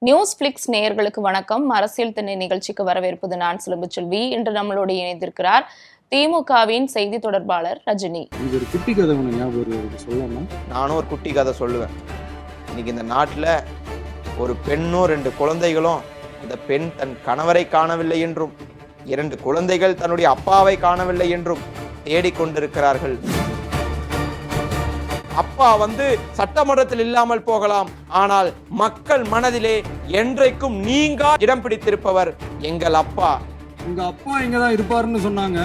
News flex நேயர்களுக்கு வணக்கம். அரசியல் திண்ணை நிகழ்ச்சிக்கு வரவேற்பது நான் சிலம்புச்செல்வி. இன்று நம்மளோடு இணைந்திருக்கிறார் திமுகவின் செய்தி தொடர்பாளர் ரஜினி. இது ஒரு குட்டி கதை சொல்லலாமா? நானும் ஒரு குட்டி கதை சொல்லுவேன். இன்னைக்கு இந்த நாட்டில் ஒரு பெண்ணும் 2 குழந்தைகளும், அந்த பெண் தன் கணவரை காணவில்லை என்றும் 2 குழந்தைகள் தன்னுடைய அப்பாவை காணவில்லை என்றும் தேடிக்கொண்டிருக்கிறார்கள். அப்பா சட்டமன்றத்தில் இல்லாமல் போகலாம், ஆனால் மக்கள் மனதிலே என்றைக்கும் நீங்க இடம் பிடித்திருப்பவர் எங்கள் அப்பா. உங்க அப்பா எங்கதான் இருப்பாருன்னு சொன்னாங்க,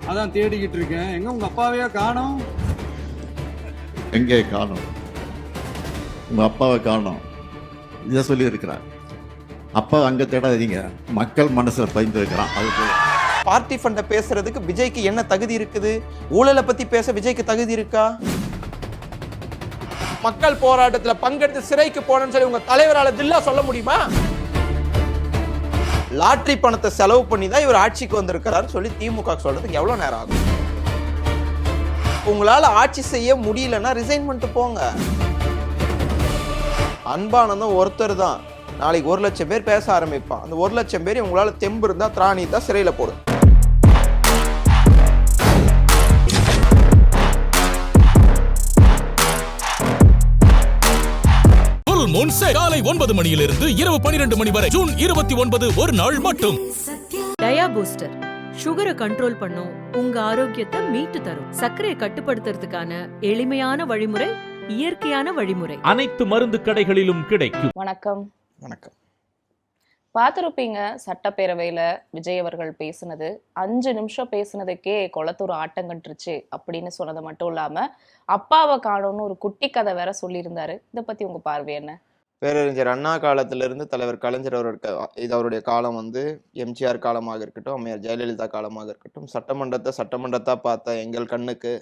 அதான் தேடிக்கிட்டு இருக்கேன். எங்க உங்க அப்பாவையா காணோம்? எங்கே காணோம்? உங்க அப்பாவை காணோம் இதை சொல்லி இருக்கிறார். அப்பா அங்க தேடாதீங்க, மக்கள் மனசுல பயந்து இருக்கிறான். அது பார்ட்டி ஃபண்ட பேசுறதுக்கு விஜய்க்கு என்ன தகுதி இருக்குது? ஊழலை பத்தி பேச விஜய்க்கு தகுதி இருக்கா? மக்கள் போராட்டத்துல பங்கெடுத்து சிறைக்கு போனேன்னு சொல்லி உங்க தலைவரால தில்லா சொல்ல முடியுமா? லாட்டரி பணத்தை செலவு பண்ணி தான் இவர் ஆட்சிக்கு வந்திருக்கிறாரு சொல்லி திமுக சொல்றதுக்கு எவ்வளவு நேரம் ஆகும்? உங்களால ஆட்சி செய்ய முடியலன்னா ரிசைன் பண்ணிட்டு போங்க. அன்பானந்தம் ஒருத்தர் தான் நாளைக்கு 1 லட்சம் பேர் பேச ஆரம்பிப்பான். அந்த 1 லட்சம் பேர் உங்களால தெம்பு இருந்தா திராணி தான் சிறையில போடு. காலை 9 மணியிலிருந்து இரவு 12 மணி வரை ஜூன் 29 ஒரு நாள் மட்டும். டயா பூஸ்டர் சுகரை கண்ட்ரோல் பண்ணும், உங்க ஆரோக்கியத்தை மீட்டு தரும். சர்க்கரையை கட்டுப்படுத்துறதுக்கான எளிமையான வழிமுறை, இயற்கையான வழிமுறை. அனைத்து மருந்து கடைகளிலும் கிடைக்கும். வணக்கம். வணக்கம். பார்த்திருப்பீங்க, சட்டப்பேரவையில விஜய் அவர்கள் பேசினது 5 நிமிஷம் பேசினதுக்கே கொளத்தூர் ஆட்டங்கட்டுருச்சு அப்படின்னு சொன்னது மட்டும் இல்லாம அப்பாவை காணோம்னு ஒரு குட்டி கதை வேற சொல்லியிருந்தாரு. இதை பத்தி உங்க பார்வை என்ன? பேரறிஞர் அண்ணா காலத்திலிருந்து தலைவர் கலைஞர் இது அவருடைய காலம் எம்ஜிஆர் காலமாக இருக்கட்டும், அம்மையார் ஜெயலலிதா காலமாக இருக்கட்டும், சட்டமன்றத்தை பார்த்த எங்கள் கண்ணுக்கு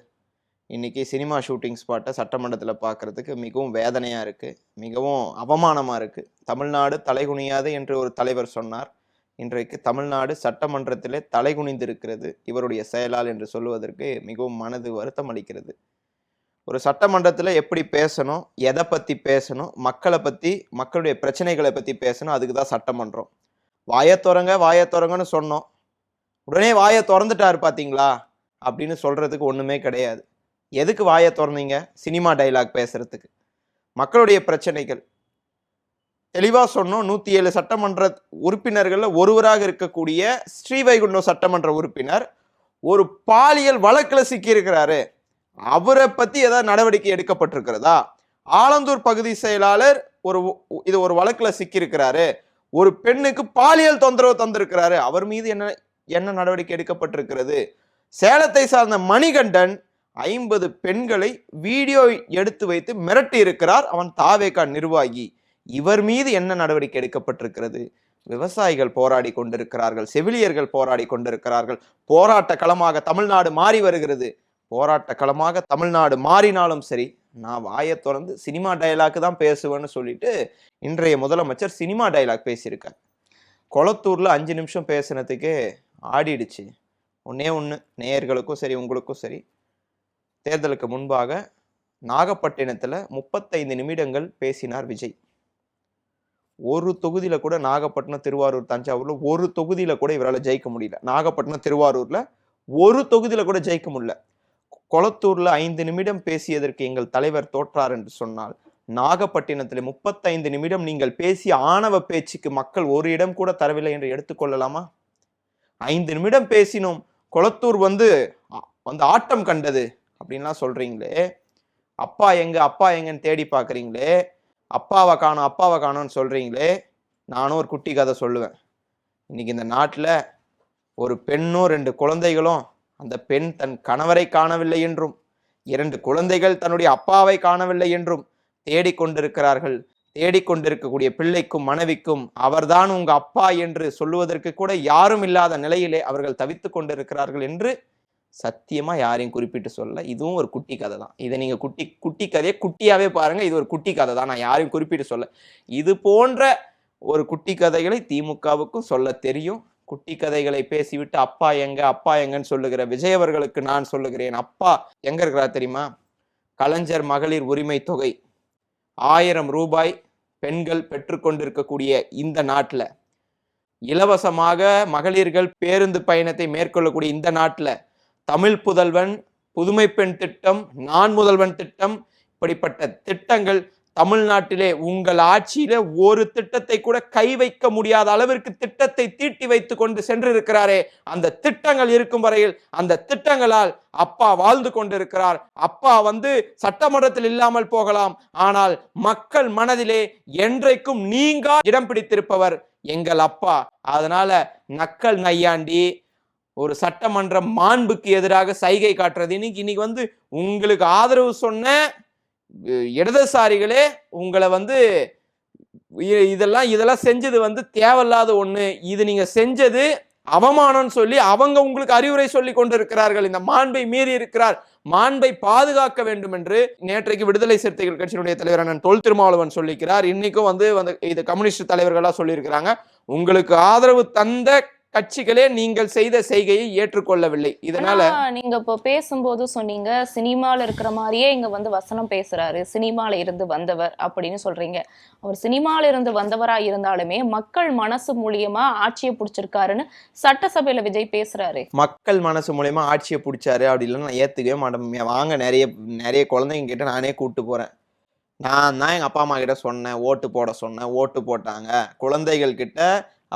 இன்னைக்கு சினிமா ஷூட்டிங் ஸ்பாட்டை சட்டமன்றத்தில் பார்க்கறதுக்கு மிகவும் வேதனையாக இருக்குது, மிகவும் அவமானமாக இருக்குது. தமிழ்நாடு தலைகுனியாது என்று ஒரு தலைவர் சொன்னார். இன்றைக்கு தமிழ்நாடு சட்டமன்றத்திலே தலைகுனிந்திருக்கிறது இவருடைய செயலால் என்று சொல்லுவதற்கு மிகவும் மனது வருத்தம் அளிக்கிறது. ஒரு சட்டமன்றத்தில் எப்படி பேசணும், எதை பற்றி பேசணும், மக்களை பற்றி, மக்களுடைய பிரச்சனைகளை பற்றி பேசணும், அதுக்கு தான் சட்டமன்றம். வாயை திறங்கன்னு சொன்னோம், உடனே வாயை திறந்துட்டாரு பார்த்தீங்களா அப்படின்னு சொல்கிறதுக்கு ஒன்றுமே கிடையாது. எதுக்கு வாயை திறந்தீங்க? சினிமா டைலாக் பேசுறதுக்கு. மக்களுடைய பிரச்சனைகள் தெளிவாக சொன்னோம். 107 சட்டமன்ற உறுப்பினர்களில் ஒருவராக இருக்கக்கூடிய ஸ்ரீவைகுண்டம் சட்டமன்ற உறுப்பினர் ஒரு பாலியல் வழக்கில் சிக்கியிருக்கிறாரு. அவரை பற்றி ஏதாவது நடவடிக்கை எடுக்கப்பட்டிருக்கிறதா? ஆலந்தூர் பகுதி செயலாளர் ஒரு வழக்கில் சிக்கியிருக்கிறாரு. ஒரு பெண்ணுக்கு பாலியல் தொந்தரவு தந்திருக்கிறாரு. அவர் மீது என்ன நடவடிக்கை எடுக்கப்பட்டிருக்கிறது? சேலத்தை சார்ந்த மணிகண்டன் 50 பெண்களை வீடியோ எடுத்து வைத்து மிரட்டி இருக்கிறார். அவன் தாவேகா நிர்வாகி. இவர் மீது என்ன நடவடிக்கை எடுக்கப்பட்டிருக்கிறது? விவசாயிகள் போராடி கொண்டிருக்கிறார்கள், செவிலியர்கள் போராடி கொண்டிருக்கிறார்கள். போராட்ட களமாக தமிழ்நாடு மாறி வருகிறது. போராட்ட களமாக தமிழ்நாடு மாறினாலும் சரி, நான் வாயை திறந்து சினிமா டைலாக் தான் பேசுவேன்னு சொல்லிட்டு இன்றைய முதலமைச்சர் சினிமா டைலாக் பேசியிருக்கார். கொளத்தூர்ல 5 நிமிஷம் பேசுனதுக்கே ஆடிடுச்சு. ஒன்று நேயர்களுக்கும் சரி, உங்களுக்கும் சரி, தேர்தலுக்கு முன்பாக நாகப்பட்டினத்தில் 35 நிமிடங்கள் பேசினார் விஜய். ஒரு தொகுதியில் கூட, நாகப்பட்டினம், திருவாரூர், தஞ்சாவூர்ல ஒரு தொகுதியில கூட இவரால் ஜெயிக்க முடியல. நாகப்பட்டினம், திருவாரூர்ல ஒரு தொகுதியில கூட ஜெயிக்க முடியல. கொளத்தூர்ல 5 நிமிடம் பேசியதற்கு எங்கள் தலைவர் தோற்றார் என்று சொன்னால், நாகப்பட்டினத்தில் 35 நிமிடம் நீங்கள் பேசிய ஆணவ பேச்சுக்கு மக்கள் ஒரு இடம் கூட தரவில்லை என்று எடுத்துக்கொள்ளலாமா? 5 நிமிடம் பேசினோம், கொளத்தூர் ஆட்டம் கண்டது அப்படின்லாம் சொல்றீங்களே. அப்பா எங்கன்னு தேடி பார்க்குறீங்களே. அப்பாவை காணோம்னு சொல்றீங்களே. நானும் ஒரு குட்டி கதை சொல்லுவேன். இன்னைக்கு இந்த நாட்டில் ஒரு பெண்ணும் 2 குழந்தைகளும், அந்த பெண் தன் கணவரை காணவில்லை என்றும் 2 குழந்தைகள் தன்னுடைய அப்பாவை காணவில்லை என்றும் தேடிக்கொண்டிருக்கிறார்கள். தேடிக்கொண்டிருக்கக்கூடிய பிள்ளைக்கும் மனைவிக்கும் அவர்தான் உங்க அப்பா என்று சொல்லுவதற்கு கூட யாரும் இல்லாத நிலையிலே அவர்கள் தவித்து கொண்டிருக்கிறார்கள் என்று சத்தியமா யாரையும் குறிப்பிட்டு சொல்ல. இதுவும் ஒரு குட்டி கதை தான். இதை நீங்க குட்டி கதையை குட்டியாவே பாருங்க. இது ஒரு குட்டி கதை தான், நான் யாரையும் குறிப்பிட்டு சொல்ல. இது போன்ற ஒரு குட்டி கதைகளை திமுகவுக்கும் சொல்ல தெரியும். குட்டி கதைகளை பேசிவிட்டு அப்பா எங்கன்னு சொல்லுகிற விஜய் அவர்களுக்கு நான் சொல்லுகிறேன், அப்பா எங்க இருக்கிறார் தெரியுமா? கலைஞர் மகளிர் உரிமை தொகை 1000 ரூபாய் பெண்கள் பெற்றுக்கொண்டிருக்கக்கூடிய இந்த நாட்டுல, இலவசமாக மகளிர்கள் பேருந்து பயணத்தை மேற்கொள்ளக்கூடிய இந்த நாட்டுல, தமிழ் புதல்வன், புதுமை பெண் திட்டம், நான் முதல்வன் திட்டம், இப்படிப்பட்ட திட்டங்கள் தமிழ்நாட்டிலே உங்கள் ஆட்சியில ஒரு திட்டத்தை கூட கை வைக்க முடியாத அளவிற்கு திட்டத்தை தீட்டி வைத்து கொண்டு சென்றிருக்கிறாரே, அந்த திட்டங்கள் இருக்கும் வரையில் அந்த திட்டங்களால் அப்பா வாழ்ந்து கொண்டிருக்கிறார். அப்பா சட்டமன்றத்தில் இல்லாமல் போகலாம், ஆனால் மக்கள் மனதிலே என்றைக்கும் நீங்கா இடம் பிடித்திருப்பவர் எங்கள் அப்பா. அதனால நக்கல் நையாண்டி ஒரு சட்டமன்ற மாண்புக்கு எதிராக சைகை காட்டுறது, இன்னைக்கு உங்களுக்கு ஆதரவு சொன்ன இடதுசாரிகளே உங்களை இதெல்லாம் செஞ்சது தேவையில்லாத ஒண்ணு, இது நீங்க செஞ்சது அவமானம்னு சொல்லி அவங்க உங்களுக்கு அறிவுரை சொல்லி கொண்டிருக்கிறார்கள். இந்த மாண்பை மீறி இருக்கிறார். மாண்பை பாதுகாக்க வேண்டும் என்று நேற்றைக்கு விடுதலை சிறுத்தைகள் கட்சியினுடைய தலைவர் அண்ணன் தொல் திருமாவளவன் சொல்லிக்கிறார். இன்னைக்கும் இது கம்யூனிஸ்ட் தலைவர்களா சொல்லியிருக்கிறாங்க. உங்களுக்கு ஆதரவு தந்த கட்சிகளே நீங்கள் செய்த செய்கையை ஏற்றுக்கொள்ளவில்லை. இதனால நீங்க இப்போ பேசும்போது சொன்னீங்க, சினிமால இருக்கிற மாதிரியே இங்க வசனம் பேசுறாரு, சினிமால இருந்து வந்தவர் அப்படின்னு சொல்றீங்க. அவர் சினிமால இருந்து வாந்தவரா இருந்தாலுமே மக்கள் மனசு மூலியமா ஆட்சியை பிடிச்சிருக்காருன்னு சட்டசபையில விஜய் பேசுறாரு. மக்கள் மனசு மூலியமா ஆட்சியை பிடிச்சாரு அப்படி இல்லைன்னு நான் ஏத்துக்கவே மாட்டேன். வாங்க, நிறைய குழந்தைங்க கிட்ட நானே கூப்பிட்டு போறேன். நான் தான் எங்க அப்பா அம்மா கிட்ட சொன்னேன், ஓட்டு போட சொன்னேன், ஓட்டு போட்டாங்க. குழந்தைகள் கிட்ட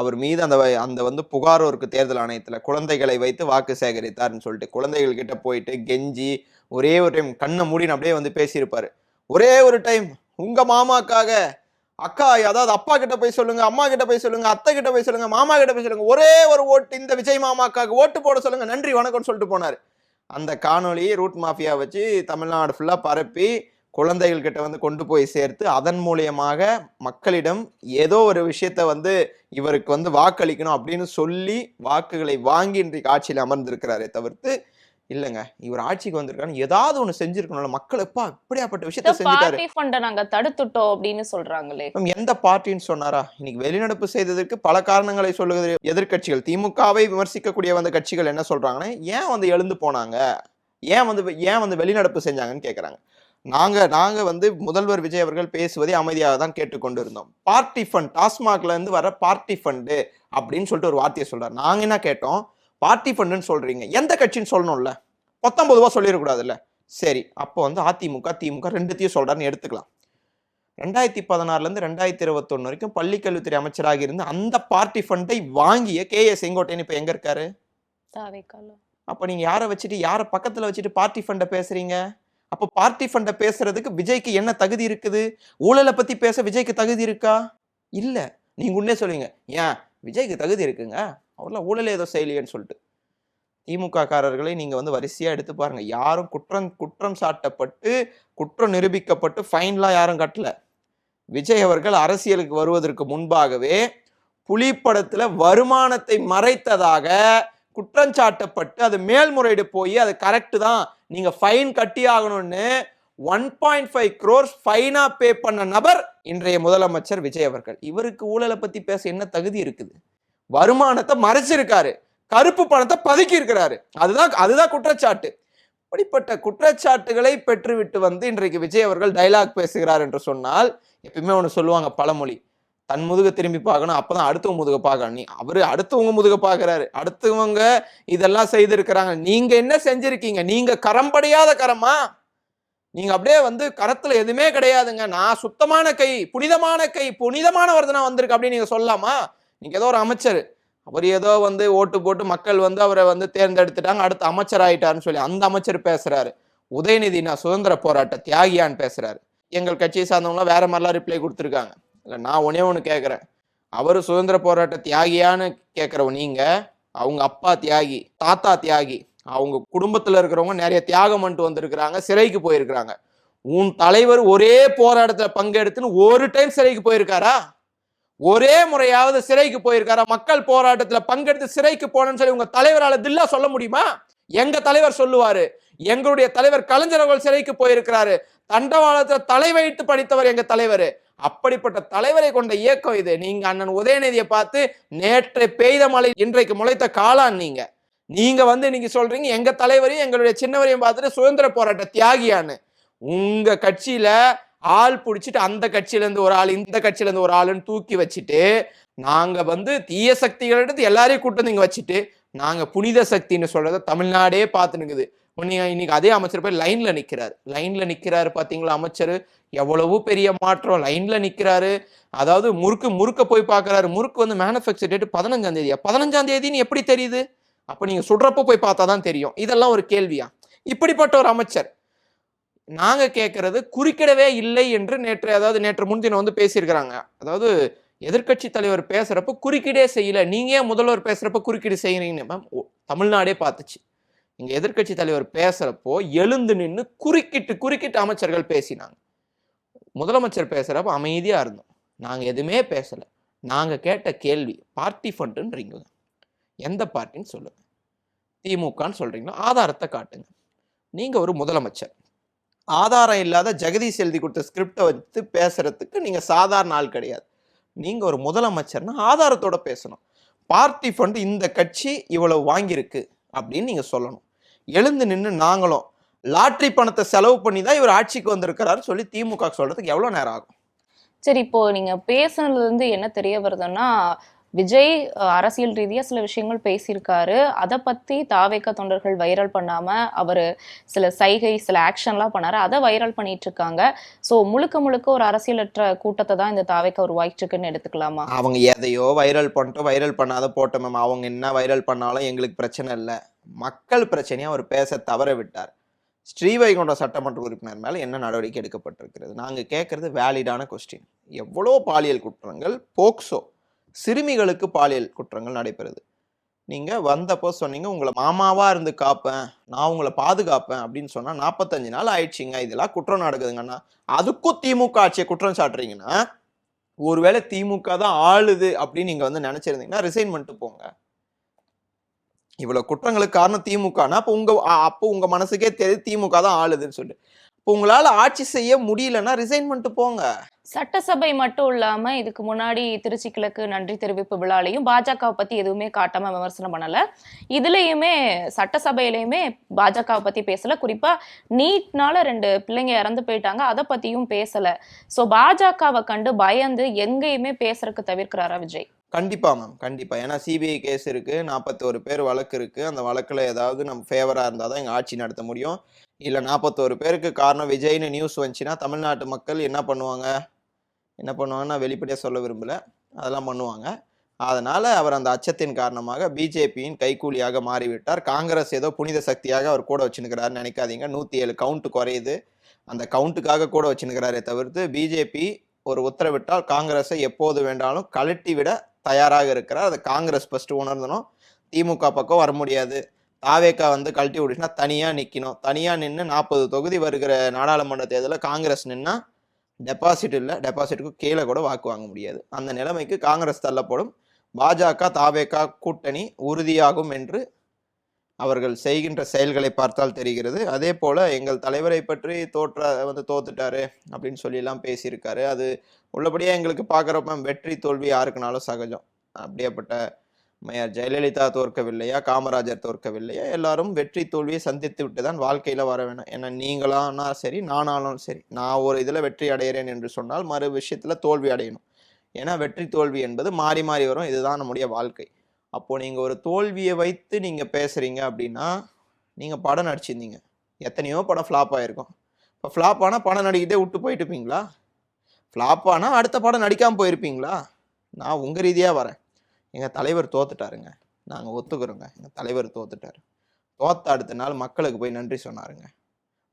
அவர் மீது அந்த புகாரோருக்கு தேர்தல் ஆணையத்துல குழந்தைகளை வைத்து வாக்கு சேகரித்தார்னு சொல்லிட்டு குழந்தைகள் கிட்ட போயிட்டு கெஞ்சி ஒரே ஒரு டைம் கண்ணை மூடின்னு அப்படியே பேசியிருப்பாரு. ஒரே ஒரு டைம் உங்க மாமாக்காக அக்கா, அதாவது அப்பா கிட்ட போய் சொல்லுங்க, அம்மா கிட்ட போய் சொல்லுங்க, அத்தை கிட்ட போய் சொல்லுங்க, மாமா கிட்ட போய் சொல்லுங்க, ஒரே ஒரு ஓட்டு இந்த விஜய் மாமாக்காக ஓட்டு போட சொல்லுங்க, நன்றி வணக்கம்னு சொல்லிட்டு போனாரு. அந்த காணொலியை ரூட் மாஃபியா வச்சு தமிழ்நாடு ஃபுல்லா பரப்பி குழந்தைகள் கிட்ட கொண்டு போய் சேர்த்து அதன் மூலியமாக மக்களிடம் ஏதோ ஒரு விஷயத்த இவருக்கு வாக்களிக்கணும் அப்படின்னு சொல்லி வாக்குகளை வாங்கி இன்றைக்கு ஆட்சியில் அமர்ந்திருக்கிறாரே தவிர்த்து இல்லங்க இவர் ஆட்சிக்கு வந்திருக்காரு ஏதாவது ஒண்ணு செஞ்சிருக்கணும்ல. மக்கள் எப்பா இப்படியாப்பட்ட விஷயத்த செஞ்சுட்டாரு, பார்ட்டி ஃபண்ட நாங்க தடுத்துட்டோம் அப்படின்னு சொல்றாங்களே. எந்த பார்ட்டின்னு சொன்னாரா? இன்னைக்கு வெளிநடப்பு செய்ததற்கு பல காரணங்களை சொல்லுகிற எதிர்கட்சிகள், திமுகவை விமர்சிக்கக்கூடிய கட்சிகள் என்ன சொல்றாங்கன்னா, ஏன் எழுந்து போனாங்க, ஏன் வெளிநடப்பு செஞ்சாங்கன்னு கேட்கறாங்க. நாங்க முதல்வர் விஜய் அவர்கள் பேசுவதை அமைதியாக தான் கேட்டுக்கொண்டு இருந்தோம். பார்ட்டி ஃபண்ட், டாஸ்மாக்ல இருந்து வர பார்ட்டி ஃபண்டு அப்படின்னு சொல்லிட்டு ஒரு வார்த்தையை சொல்றாரு. நாங்க என்ன கேட்டோம், பார்ட்டி ஃபண்டுன்னு சொல்றீங்க, எந்த கட்சின்னு சொல்லணும்ல, 19 ரூபா சொல்லிடக்கூடாதுல்ல. சரி, அப்போ அதிமுக திமுக ரெண்டுத்தையும் சொல்றாருன்னு எடுத்துக்கலாம். 2016 இருந்து 2021 வரைக்கும் பள்ளிக்கல்வித்துறை அமைச்சராக இருந்து அந்த பார்ட்டி ஃபண்டை வாங்கிய KA செங்கோட்டையன் இப்ப எங்க இருக்காரு? அப்ப நீங்க யாரை வச்சுட்டு, யாரை பக்கத்துல வச்சுட்டு பார்ட்டி ஃபண்டை பேசுறீங்க? அப்ப பார்ட்டி ஃபண்டை பேசுறதுக்கு விஜய்க்கு என்ன தகுதி இருக்குது? ஊழலை பத்தி பேச விஜய்க்கு தகுதி இருக்கா? இல்ல. நீங்க உடனே சொல்லுவீங்க, ஏன் விஜய்க்கு தகுதி இருக்குங்க, அவர்லாம் ஊழல் ஏதோ செய்யலையேன்னு சொல்லிட்டு. திமுக காரர்களை நீங்க வரிசையா எடுத்து பாருங்க. யாரும் குற்றம் சாட்டப்பட்டு குற்றம் நிரூபிக்கப்பட்டு ஃபைன்லாம் யாரும் கட்டல. விஜய் அவர்கள் அரசியலுக்கு வருவதற்கு முன்பாகவே புலிப்படத்துல வருமானத்தை மறைத்ததாக குற்றம் சாட்டப்பட்டு அது மேல்முறையீடு போய் அது கரெக்ட் தான், நீங்க ஃபைன் கட்டி ஆகணும்னு 1.5 crores ஃபைனா பே பண்ண நபர் இன்றைய முதலமைச்சர் விஜய் அவர்கள். இவருக்கு ஊழலை பத்தி பேச என்ன தகுதி இருக்குது? வருமானத்தை மறைச்சிருக்காரு, கருப்பு பணத்தை பதுக்கி இருக்கிறாரு, அதுதான் குற்றச்சாட்டு. இப்படிப்பட்ட குற்றச்சாட்டுகளை பெற்றுவிட்டு இன்றைக்கு விஜய் அவர்கள் டைலாக் பேசுகிறார் என்று சொன்னால், எப்பயுமே ஒன்று சொல்லுவாங்க பழமொழி, தன் முதுக திரும்பி பார்க்கணும், அப்பதான் அடுத்தவங்க முதுக பார்க்கணும். அவரு அடுத்தவங்க முதுக பார்க்கிறாரு, அடுத்தவங்க இதெல்லாம் செய்திருக்கிறாங்க, நீங்க என்ன செஞ்சிருக்கீங்க? நீங்க கரம்படியாத கரமா? நீங்க அப்படியே கரத்துல எதுவுமே கிடையாதுங்க, நான் சுத்தமான கை, புனிதமான கை, புனிதமானவர் தான் வந்திருக்கு அப்படின்னு நீங்க சொல்லலாமா? நீங்க ஏதோ ஒரு அமைச்சர், அவர் ஏதோ ஓட்டு போட்டு மக்கள் அவரை தேர்ந்தெடுத்துட்டாங்க, அடுத்து அமைச்சர் ஆயிட்டாருன்னு சொல்லி அந்த அமைச்சர் பேசுறாரு. உதயநிதி நான் சுதந்திர போராட்ட தியாகியான்னு பேசுறாரு. எங்கள் கட்சியை சார்ந்தவங்களாம் வேற மாதிரிலாம் ரிப்ளை கொடுத்துருக்காங்க. இல்லை, நான் ஒண்ணு கேட்குறேன், அவரு சுதந்திர போராட்ட தியாகியான்னு கேட்குறவங்க நீங்க, அவங்க அப்பா தியாகி, தாத்தா தியாகி, அவங்க குடும்பத்துல இருக்கிறவங்க நிறைய தியாகம் பண்ணிட்டு வந்திருக்கிறாங்க, சிறைக்கு போயிருக்கிறாங்க. உன் தலைவர் ஒரே போராட்டத்துல பங்கெடுத்துன்னு ஒரு டைம் சிறைக்கு போயிருக்காரா? ஒரே முறையாவது சிறைக்கு போயிருக்காரா? மக்கள் போராட்டத்துல பங்கெடுத்து சிறைக்கு போனேன்னு சொல்லி உங்க தலைவரால தில்லா சொல்ல முடியுமா? எங்க தலைவர் சொல்லுவாரு, எங்களுடைய தலைவர் கலைஞர் அவர்கள் சிறைக்கு போயிருக்கிறாரு, தண்டவாளத்துல தலை வைத்து படித்தவர் எங்க தலைவர். அப்படிப்பட்ட தலைவரை கொண்ட இயக்கம் இது. நீங்க அண்ணன் உதயநிதியை பார்த்து நேற்று பெய்த மழை இன்றைக்கு முளைத்த காளான் நீங்க நீங்க சொல்றீங்க எங்க தலைவரையும் எங்களுடைய சின்னவரையும் பார்த்துட்டு சுதந்திர போராட்ட தியாகியான்னு. உங்க கட்சியில ஆள் பிடிச்சிட்டு அந்த கட்சியில இருந்து ஒரு ஆள் இந்த கட்சியில இருந்து ஒரு ஆளுன்னு தூக்கி வச்சுட்டு நாங்க வந்து தீய சக்திகள் எடுத்து எல்லாரையும் கூட்டு வந்து இங்க வச்சுட்டு நாங்க புனித சக்தின்னு சொல்றத தமிழ்நாடே பார்த்து நிக்குது. இன்னைக்கு அதே அமைச்சர் போய் லைன்ல நிக்கிறாரு பாத்தீங்களா அமைச்சர், எவ்வளவு பெரிய மாற்றம், லைன்ல நிக்கிறாரு. அதாவது முறுக்க போய் பாக்குறாரு. முறுக்கு வந்து மேனுஃபேக்சர் டேட் 15ஆம் தேதியா? 15ஆம் தேதின்னு எப்படி தெரியுது? அப்ப நீங்க சுடுறப்ப போய் பார்த்தாதான் தெரியும். இதெல்லாம் ஒரு கேள்வியா? இப்படிப்பட்ட ஒரு அமைச்சர் நாங்க கேட்கறது குறுக்கிடவே இல்லை என்று நேற்று முன்தினம் வந்து பேசியிருக்கிறாங்க. அதாவது எதிர்க்கட்சி தலைவர் பேசுறப்ப குறுக்கீடே செய்யல, நீங்க ஏன் முதல்வர் பேசுறப்ப குறுக்கீடு செய்யறீங்கன்னு மேம் தமிழ்நாடே பார்த்துச்சு. இங்க எதிர்க்கட்சி தலைவர் பேசுறப்போ எழுந்து நின்று குறுக்கிட்டு அமைச்சர்கள் பேசினாங்க. முதலமைச்சர் பேசுறப்ப அமைதியா இருந்தோம், நாங்க எதுவுமே பேசல. நாங்க கேட்ட கேள்வி பார்ட்டி ஃபண்டுன்றீங்க, எந்த பார்ட்டின்னு சொல்லுங்க, திமுகன்னு சொல்றீங்களா, ஆதாரத்தை காட்டுங்க. நீங்க ஒரு முதலமைச்சர், ஆதாரம் இல்லாத ஜெகதீஷ் எழுதி கொடுத்த ஸ்கிரிப்டை வச்சு பேசுறதுக்கு நீங்க சாதாரண ஆள் கிடையாது. நீங்க ஒரு முதலமைச்சர்னா ஆதாரத்தோட பேசணும். பார்ட்டி ஃபண்ட் இந்த கட்சி இவ்வளவு வாங்கியிருக்கு அப்படின்னு நீங்க சொல்லணும். எழுந்து நின்று நாங்களும் லாட்ரி பணத்தை செலவு பண்ணி தான் இவர் ஆட்சிக்கு வந்திருக்கிறாரு சொல்லி திமுக சொல்றதுக்கு எவ்வளவு நேரம் ஆகும்? சரி, இப்போ நீங்க பேசுனதுல இருந்து என்ன தெரிய வருதுன்னா, விஜய் அரசியல் ரீதியா சில விஷயங்கள் பேசியிருக்காரு. அதை பத்தி தாவேக தொண்டர்கள் வைரல் பண்ணாம அவரு சில சைகை சில ஆக்ஷன்லாம் பண்ணாரு, அதை வைரல் பண்ணிட்டு இருக்காங்க. சோ முழுக்க ஒரு அரசியலற்ற கூட்டத்தை தான் இந்த தாவேக உருவாக்கிட்டு இருக்குன்னு எடுத்துக்கலாமா? அவங்க எதையோ வைரல் பண்ணிட்டோம், வைரல் பண்ணாத போட்டோம் மேம். அவங்க என்ன வைரல் பண்ணாலும் எங்களுக்கு பிரச்சனை இல்லை. மக்கள் பிரச்சனையா அவர் பேச தவற விட்டார். ஸ்ரீவைகுண்டம் சட்டமன்ற உறுப்பினர் மேல என்ன நடவடிக்கை எடுக்கப்பட்டிருக்கிறது? நாங்க கேட்கறது வேலிடான கொஸ்டின். எவ்வளோ பாலியல் குற்றங்கள், போக்சோ சிறுமிகளுக்கு பாலியல் குற்றங்கள் நடைபெறுது. நீங்க வந்தப்போ சொன்னீங்க உங்களை மாமாவா இருந்து காப்பேன், நான் உங்களை பாதுகாப்பேன் அப்படின்னு சொன்னா 45 நாள் ஆயிடுச்சுங்க, இதெல்லாம் குற்றம் நடக்குதுங்கன்னா அதுக்கும் திமுக ஆட்சியை குற்றம் சாட்டுறீங்கன்னா, ஒருவேளை திமுக தான் ஆளுது அப்படின்னு நீங்க வந்து நினைச்சிருந்தீங்கன்னா ரிசைன் பண்ணிட்டு போங்க. இவ்வளவு குற்றங்களுக்கு காரணம் திமுகனா அப்போ உங்க மனசுக்கே தெரியும் திமுக தான் ஆளுதுன்னு சொல்லி. இப்போ உங்களால ஆட்சி செய்ய முடியலன்னா ரிசைன் பண்ணிட்டு போங்க. சட்டசபை மட்டும் இல்லாம இதுக்கு முன்னாடி திருச்சி கிழக்கு நன்றி தெரிவிப்பு விழாலையும் பாஜகவை பத்தி எதுவுமே காட்டாம விமர்சனம் பண்ணல. இதுலயுமே சட்டசபையிலயுமே பாஜகவை பத்தி பேசல. குறிப்பா நீட்னால 2 பிள்ளைங்க இறந்து போயிட்டாங்க, அதை பத்தியும் பேசல. சோ பாஜகவை கண்டு பயந்து எங்கேயுமே பேசுறதுக்கு தவிர்க்கிறாரா விஜய்? கண்டிப்பா மேம், கண்டிப்பா. ஏன்னா சிபிஐ கேஸ் இருக்கு, 41 பேர் வழக்கு இருக்கு. அந்த வழக்குல ஏதாவது நம்ம ஃபேவரா இருந்தாதான் எங்க ஆட்சி நடத்த முடியும். இல்ல 41 பேருக்கு காரணம் விஜய்னு நியூஸ் வந்துச்சுன்னா தமிழ்நாட்டு மக்கள் என்ன பண்ணுவாங்கன்னா வெளிப்படையா சொல்ல விரும்பல, அதெல்லாம் பண்ணுவாங்க. அதனால அவர் அந்த அச்சத்தின் காரணமாக பிஜேபியின் கைக்கூலியாக மாறிவிட்டார். காங்கிரஸ் ஏதோ புனித சக்தியாக அவர் கூட வச்சுருக்கிறாரு நினைக்காதீங்க. 107 கவுண்ட் குறையுது, அந்த கவுண்ட்டுக்காக கூட வச்சுருக்கிறாரே தவிர்த்து பிஜேபி ஒரு உத்தரவிட்டால் காங்கிரஸை எப்போது வேண்டாலும் கழட்டி விட தயாராக இருக்கிறார். அதை காங்கிரஸ் ஃபர்ஸ்ட் உணர்ந்தனும். திமுக பக்கம் வர முடியாது. தாவேக்கா வந்து கழட்டி விட்டுச்சுன்னா தனியாக நிற்கணும். தனியாக நின்று 40 தொகுதி வருகிற நாடாளுமன்ற தேர்தலில் காங்கிரஸ் நின்னா டெபாசிட் இல்லை, டெபாசிட்டுக்கு கீழே கூட வாக்கு வாங்க முடியாது. அந்த நிலைமைக்கு காங்கிரஸ் தள்ளப்படும். பாஜக தாவேக்கா கூட்டணி உறுதியாகும் என்று அவர்கள் செய்கின்ற செயல்களை பார்த்தால் தெரிகிறது. அதே போல எங்கள் தலைவரை பற்றி தோத்துட்டாரு அப்படின்னு சொல்லிலாம் பேசியிருக்காரு. அது உள்ளபடியே எங்களுக்கு பார்க்குறப்ப வெற்றி தோல்வி யாருக்குனாலும் சகஜம். அப்படியேப்பட்ட மேயர் ஜெயலலிதா தோற்கவில்லையா, காமராஜர் தோற்கவில்லையா, எல்லாரும் வெற்றி தோல்வியை சந்தித்து விட்டு தான் வாழ்க்கையில வர வேணும். ஏன்னா நீங்களானா சரி, நானாலும் சரி, நான் ஒரு இதுல வெற்றி அடைகிறேன் என்று சொன்னால் மறு விஷயத்துல தோல்வி அடையணும். ஏன்னா வெற்றி தோல்வி என்பது மாறி மாறி வரும். இதுதான் நம்முடைய வாழ்க்கை. அப்போ நீங்க ஒரு தோல்வியை வைத்து நீங்க பேசுறீங்க அப்படின்னா, நீங்க படம் நடிச்சிருந்தீங்க, எத்தனையோ படம் ஃப்ளாப் ஆயிருக்கும். இப்போ ஃப்ளாப் ஆனால் படம் நடிக்கிட்டே விட்டு போயிட்டு இருப்பீங்களா? ஃப்ளாப் ஆனால் அடுத்த படம் நடிக்காமல் போயிருப்பீங்களா? நான் உங்கள் ரீதியாக வரேன். எங்கள் தலைவர் தோத்துட்டாருங்க, நாங்கள் ஒத்துக்கிறோங்க, எங்கள் தலைவர் தோத்துட்டாரு. தோத்த அடுத்த நாள் மக்களுக்கு போய் நன்றி சொன்னாருங்க.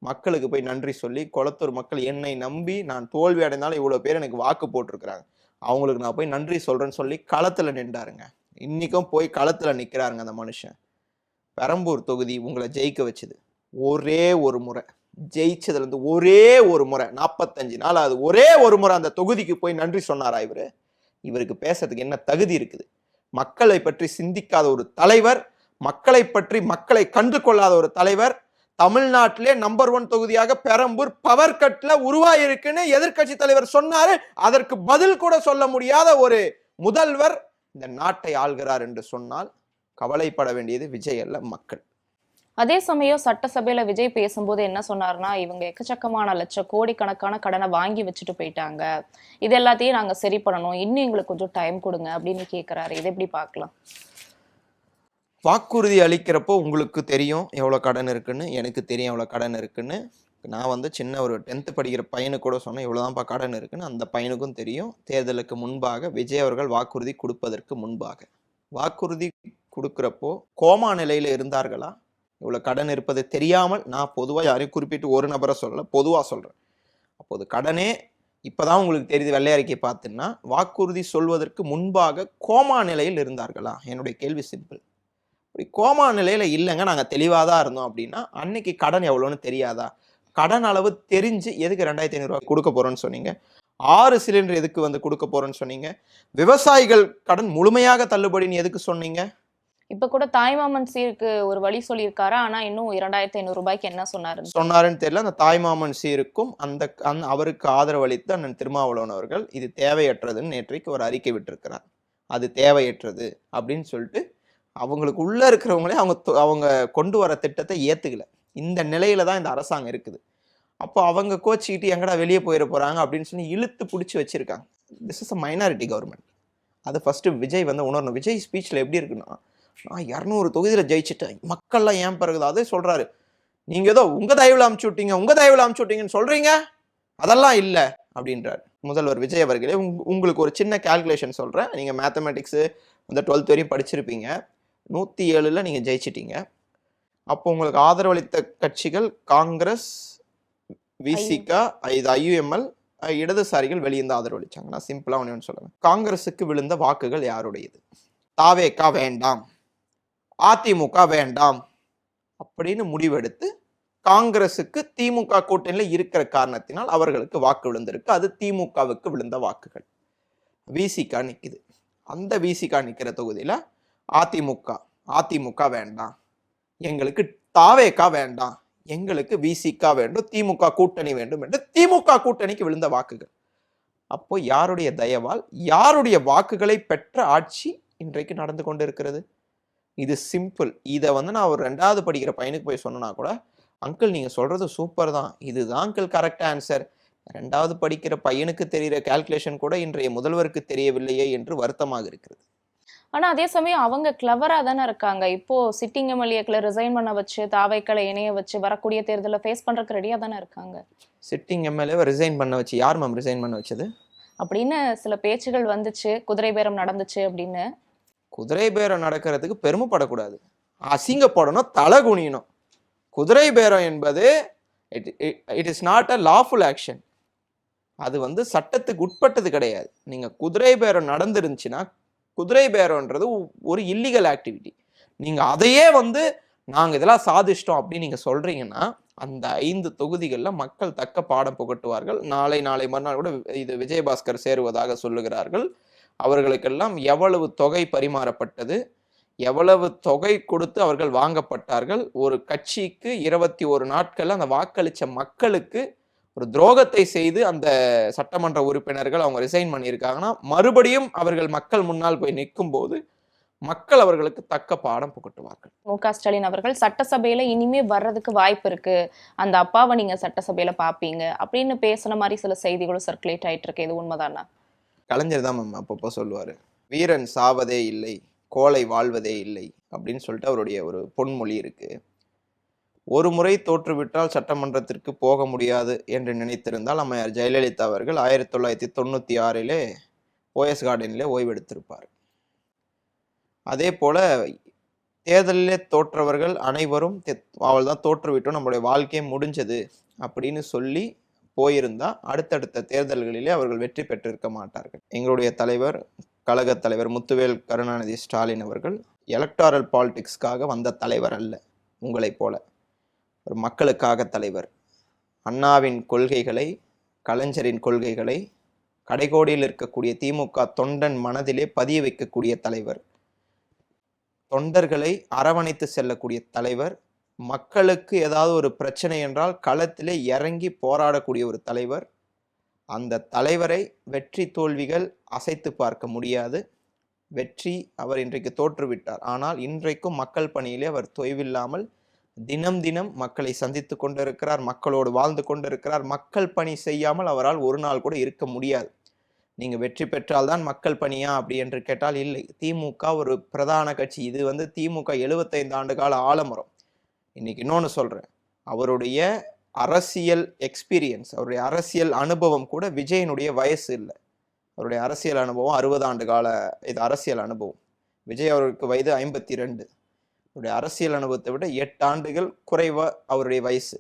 மக்களுக்கு போய் நன்றி சொல்லி கொளத்தூர் மக்கள் என்னை நம்பி நான் தோல்வி அடைந்தாலும் இவ்வளோ பேர் எனக்கு வாக்கு போட்டிருக்கிறாங்க, அவங்களுக்கு நான் போய் நன்றி சொல்கிறேன்னு சொல்லி களத்தில் நின்றாருங்க. இன்றைக்கும் போய் களத்தில் நிற்கிறாருங்க அந்த மனுஷன். பெரம்பூர் தொகுதி உங்களை ஜெயிக்க வச்சுது ஒரே ஒரு முறை, ஜெயிச்சதுலேருந்து ஒரே ஒரு முறை, 45 நாள் அது ஒரே ஒரு முறை அந்த தொகுதிக்கு போய் நன்றி சொன்னாரா இவருக்கு பேசுறதுக்கு என்ன தகுதி இருக்குது? மக்களை பற்றி சிந்திக்காத ஒரு தலைவர், மக்களை பற்றி மக்களை கண்டு கொள்ளாத ஒரு தலைவர், தமிழ்நாட்டிலே நம்பர் 1 தொகுதியாக பெரம்பூர் பவர் கட்ல உருவாயிருக்குன்னு எதிர்கட்சி தலைவர் சொன்னாரு. அதற்கு பதில் கூட சொல்ல முடியாத ஒரு முதல்வர் இந்த நாட்டை ஆள்கிறார் என்று சொன்னால் கவலைப்பட வேண்டியது விஜய் அல்ல, மக்கள். அதே சமயம் சட்டசபையில விஜய் பேசும்போது என்ன சொன்னாருன்னா, இவங்க எக்கச்சக்கமான லட்சம் கோடிக்கணக்கான கடனை வாங்கி வச்சுட்டு போயிட்டாங்க, இது எல்லாத்தையும் நாங்க சரி பண்ணணும், இன்னும் எங்களுக்கு கொஞ்சம் டைம் கொடுங்க அப்படின்னு கேக்குறாரு. இதை எப்படி பார்க்கலாம்? வாக்குறுதி அளிக்கிறப்போ உங்களுக்கு தெரியும் எவ்வளோ கடன் இருக்குன்னு, எனக்கு தெரியும் எவ்வளோ கடன் இருக்குன்னு. நான் வந்து சின்ன ஒரு 10th படிக்கிற பையனுக்கு கூட சொன்னேன் இவ்வளோதான்ப்பா கடன் இருக்குன்னு. அந்த பையனுக்கும் தெரியும். தேர்தலுக்கு முன்பாக விஜய் அவர்கள் வாக்குறுதி கொடுப்பதற்கு முன்பாக வாக்குறுதி கொடுக்குறப்போ கோமா நிலையில் இருந்தார்களா? இவ்வளோ கடன் இருப்பது தெரியாமல், நான் பொதுவாக யாரையும் குறிப்பிட்டு ஒரு நபரை சொல்லலை, பொதுவாக சொல்கிறேன். அப்போது கடனே இப்போதான் உங்களுக்கு தெரியுது வெள்ளை அறிக்கை பார்த்துன்னா, வாக்குறுதி சொல்வதற்கு முன்பாக கோமா நிலையில் இருந்தார்களா? என்னுடைய கேள்வி சிம்பிள். இப்படி கோமா நிலையில் இல்லைங்க, நாங்கள் தெளிவாக தான் இருந்தோம் அப்படின்னா, அன்னைக்கு கடன் எவ்வளோன்னு தெரியாதா? கடன் அளவு தெரிஞ்சு எதுக்கு 2500 கொடுக்க போகிறோன்னு சொன்னீங்க? 6 சிலிண்டர் எதுக்கு வந்து கொடுக்க போகிறோன்னு சொன்னீங்க? விவசாயிகள் கடன் முழுமையாக தள்ளுபடின்னு எதுக்கு சொன்னீங்க? இப்ப கூட தாய்மாமன் சீருக்கு ஒரு வழி சொல்லியிருக்காரா, ஆனா இன்னும் 2500 ரூபாய்க்கு என்ன சொன்னாருன்னு தெரியல. அந்த தாய்மாமன் சீருக்கும் அவருக்கு ஆதரவு அளித்த அண்ணன் திருமாவளவன் அவர்கள் இது தேவையற்றதுன்னு நேற்றைக்கு ஒரு அறிக்கை விட்டிருக்கிறார். அது தேவையற்றது அப்படின்னு சொல்லிட்டு அவங்களுக்கு உள்ள இருக்கிறவங்களே அவங்க கொண்டு வர திட்டத்தை ஏத்துக்கல. இந்த நிலையில தான் இந்த அரசாங்கம் இருக்குது. அப்போ அவங்க கோச்சிக்கிட்டு எங்கடா வெளியே போயிட போறாங்க அப்படின்னு சொல்லி இழுத்து பிடிச்சி வச்சிருக்காங்க. This is a minority government. அதை ஃபர்ஸ்ட் விஜய் வந்து உணரணும். விஜய் ஸ்பீச்சில் எப்படி இருக்குன்னா, நான் 200 தொகுதியில் ஜெயிச்சுட்டேன், மக்கள்லாம் ஏன் பிறகுது அதே சொல்றாரு. நீங்க ஏதோ உங்க தயவுல அமுச்சு விட்டீங்கன்னு சொல்றீங்க, அதெல்லாம் இல்லை அப்படின்றாரு முதல்வர் விஜய் அவர்களே. உங்களுக்கு ஒரு சின்ன கால்குலேஷன் சொல்றேன். நீங்க மேத்தமெட்டிக்ஸ் இந்த 12th வரையும் படிச்சிருப்பீங்க. 107ல் நீங்க ஜெயிச்சிட்டீங்க. அப்போ உங்களுக்கு ஆதரவளித்த கட்சிகள் காங்கிரஸ், விசிகா, இது IUML, இடதுசாரிகள் வெளியிருந்து ஆதரவளிச்சாங்க. நான் சிம்பிளா ஒன்று சொல்லுவேன். காங்கிரஸுக்கு விழுந்த வாக்குகள் யாருடையது? தாவேகா வேண்டாம், அதிமுக வேண்டாம் அப்படின்னு முடிவெடுத்து காங்கிரஸுக்கு திமுக கூட்டணியில் இருக்கிற காரணத்தினால் அவர்களுக்கு வாக்கு விழுந்திருக்கு. அது திமுகவுக்கு விழுந்த வாக்குகள். விசிகா நிக்குது. அந்த விசிகா நிக்கிற தொகுதியில அதிமுக வேண்டாம், எங்களுக்கு தாவேகா வேண்டாம், எங்களுக்கு விசிகா வேண்டும், திமுக கூட்டணி வேண்டும் என்று திமுக கூட்டணிக்கு விழுந்த வாக்குகள். அப்போ யாருடைய தயவால் யாருடைய வாக்குகளை பெற்ற ஆட்சி இன்றைக்கு நடந்து கொண்டு இருக்கிறது? இது சிம்பிள். இதை வந்து நான் ஒரு 2வது படிக்கிற பையனுக்கு போய் சொன்னா கூட, அங்கிள் நீங்க சொல்றது சூப்பர் தான், இதுதான் அங்கிள் கரெக்ட் ஆன்சர். 2வது படிக்கிற பையனுக்கு தெரிகிற கால்குலேஷன் கூட இன்றைய முதல்வருக்கு தெரியவில்லையே என்று வருத்தமாக இருக்கிறது. ஆனா அதே சமயம் அவங்க கிளவரா தானே இருக்காங்க. இப்போ சிட்டிங் எம்எல்ஏக்களை ரிசைன் பண்ண வச்சு, தாவைக்களை இணைய வச்சு வரக்கூடிய தேர்தலை ஃபேஸ் பண்றதுக்கு ரெடியா தானே இருக்காங்க. சிட்டிங் எம்எல்ஏவை ரிசைன் பண்ண வச்சு யார் மேம் ரிசைன் பண்ண வச்சது அப்படின்னு சில பேச்சுகள் வந்துச்சு. குதிரை பேரம் நடந்துச்சு அப்படின்னு. குதிரை பேரம் நடக்கிறதுக்கு பெருமைப்படக்கூடாது, அசிங்கப்படணும், தலை குனியணும். குதிரை பேரம் என்பது it is not a lawful action. அது வந்து சட்டத்துக்கு உட்பட்டது கிடையாது. நீங்க குதிரை பேரம் நடந்துருந்துச்சுன்னா, குதிரை பேரம்ன்றது ஒரு இல்லீகல் ஆக்டிவிட்டி. நீங்க அதையே வந்து நாங்க இதெல்லாம் சாதிச்சிட்டோம் அப்படின்னு நீங்க சொல்றீங்கன்னா, அந்த 5 தொகுதிகளில் மக்கள் தக்க பாடம் புகட்டுவார்கள். நாளை மறுநாள் கூட இது விஜயபாஸ்கர் சேருவதாக சொல்லுகிறார்கள். அவர்களுக்கெல்லாம் எவ்வளவு தொகை பரிமாறப்பட்டது, எவ்வளவு தொகை கொடுத்து அவர்கள் வாங்கப்பட்டார்கள், ஒரு கட்சிக்கு 21 நாட்கள்ல அந்த வாக்களிச்ச மக்களுக்கு ஒரு துரோகத்தை செய்து அந்த சட்டமன்ற உறுப்பினர்கள் அவங்க ரிசைன் பண்ணியிருக்காங்கன்னா, மறுபடியும் அவர்கள் மக்கள் முன்னால் போய் நிற்கும் போது மக்கள் அவர்களுக்கு தக்க பாடம் புகட்டுவார்கள். மு.க. ஸ்டாலின் அவர்கள் சட்டசபையில இனிமே வர்றதுக்கு வாய்ப்பு இருக்கு, அந்த அப்பாவை நீங்க சட்டசபையில பாப்பீங்க அப்படின்னு பேசுன மாதிரி சில செய்திகளும் சர்க்குலேட் ஆயிட்டு இருக்கு. இது உண்மைதானா? கலைஞர் தான் மேம் அப்பப்போ சொல்லுவாரு, வீரன் சாவதே இல்லை, கோழை வாழ்வதே இல்லை அப்படின்னு சொல்லிட்டு அவருடைய ஒரு பொன்மொழி இருக்கு. ஒரு முறை தோற்றுவிட்டால் சட்டமன்றத்திற்கு போக முடியாது என்று நினைத்திருந்தால் அம்மையார் ஜெயலலிதா அவர்கள் 1996 OS கார்டனிலே ஓய்வெடுத்திருப்பார். அதே போல தேர்தலிலே தோற்றவர்கள் அனைவரும் அவள் தான் தோற்றுவிட்டோம், நம்மளுடைய வாழ்க்கையே முடிஞ்சது அப்படின்னு சொல்லி போயிருந்தா அடுத்தடுத்த தேர்தல்களிலே அவர்கள் வெற்றி பெற்றிருக்க மாட்டார்கள். எங்களுடைய தலைவர், கழக தலைவர் முத்துவேல் கருணாநிதி ஸ்டாலின் அவர்கள் எலக்டாரல் பாலிடிக்ஸ்க்காக வந்த தலைவர் அல்ல. உங்களைப் போல ஒரு மக்களுக்காக தலைவர். அண்ணாவின் கொள்கைகளை, கலைஞரின் கொள்கைகளை கடைகோடியில் இருக்கக்கூடிய திமுக தொண்டன் மனதிலே பதிய வைக்கக்கூடிய தலைவர். தொண்டர்களை அரவணைத்து செல்லக்கூடிய தலைவர். மக்களுக்கு ஏதாவது ஒரு பிரச்சனை என்றால் களத்திலே இறங்கி போராடக்கூடிய ஒரு தலைவர். அந்த தலைவரை வெற்றி தோல்விகள் அசைத்து பார்க்க முடியாது. வெற்றி அவர் இன்றைக்கு தோற்றுவிட்டார். ஆனால் இன்றைக்கும் மக்கள் பணியிலே அவர் தொய்வில்லாமல் தினம் தினம் மக்களை சந்தித்து கொண்டிருக்கிறார், மக்களோடு வாழ்ந்து கொண்டிருக்கிறார். மக்கள் பணி செய்யாமல் அவரால் ஒரு நாள் கூட இருக்க முடியாது. நீங்க வெற்றி பெற்றால்தான் மக்கள் பணியா அப்படி என்று கேட்டால் இல்லை. திமுக ஒரு பிரதான கட்சி. இது வந்து திமுக 75 ஆண்டு கால ஆலமரம். இன்னைக்கு இன்னொன்னு சொல்றேன், அவருடைய அரசியல் எக்ஸ்பீரியன்ஸ், அவருடைய அரசியல் அனுபவம் கூட விஜயனுடைய வயசு இல்லை. அவருடைய அரசியல் அனுபவம் 60 ஆண்டு கால இது அரசியல் அனுபவம். விஜய் அவருக்கு வயது 52. அவருடைய அரசியல் அனுபவத்தை விட 8 ஆண்டுகள் குறைவா அவருடைய வயசு.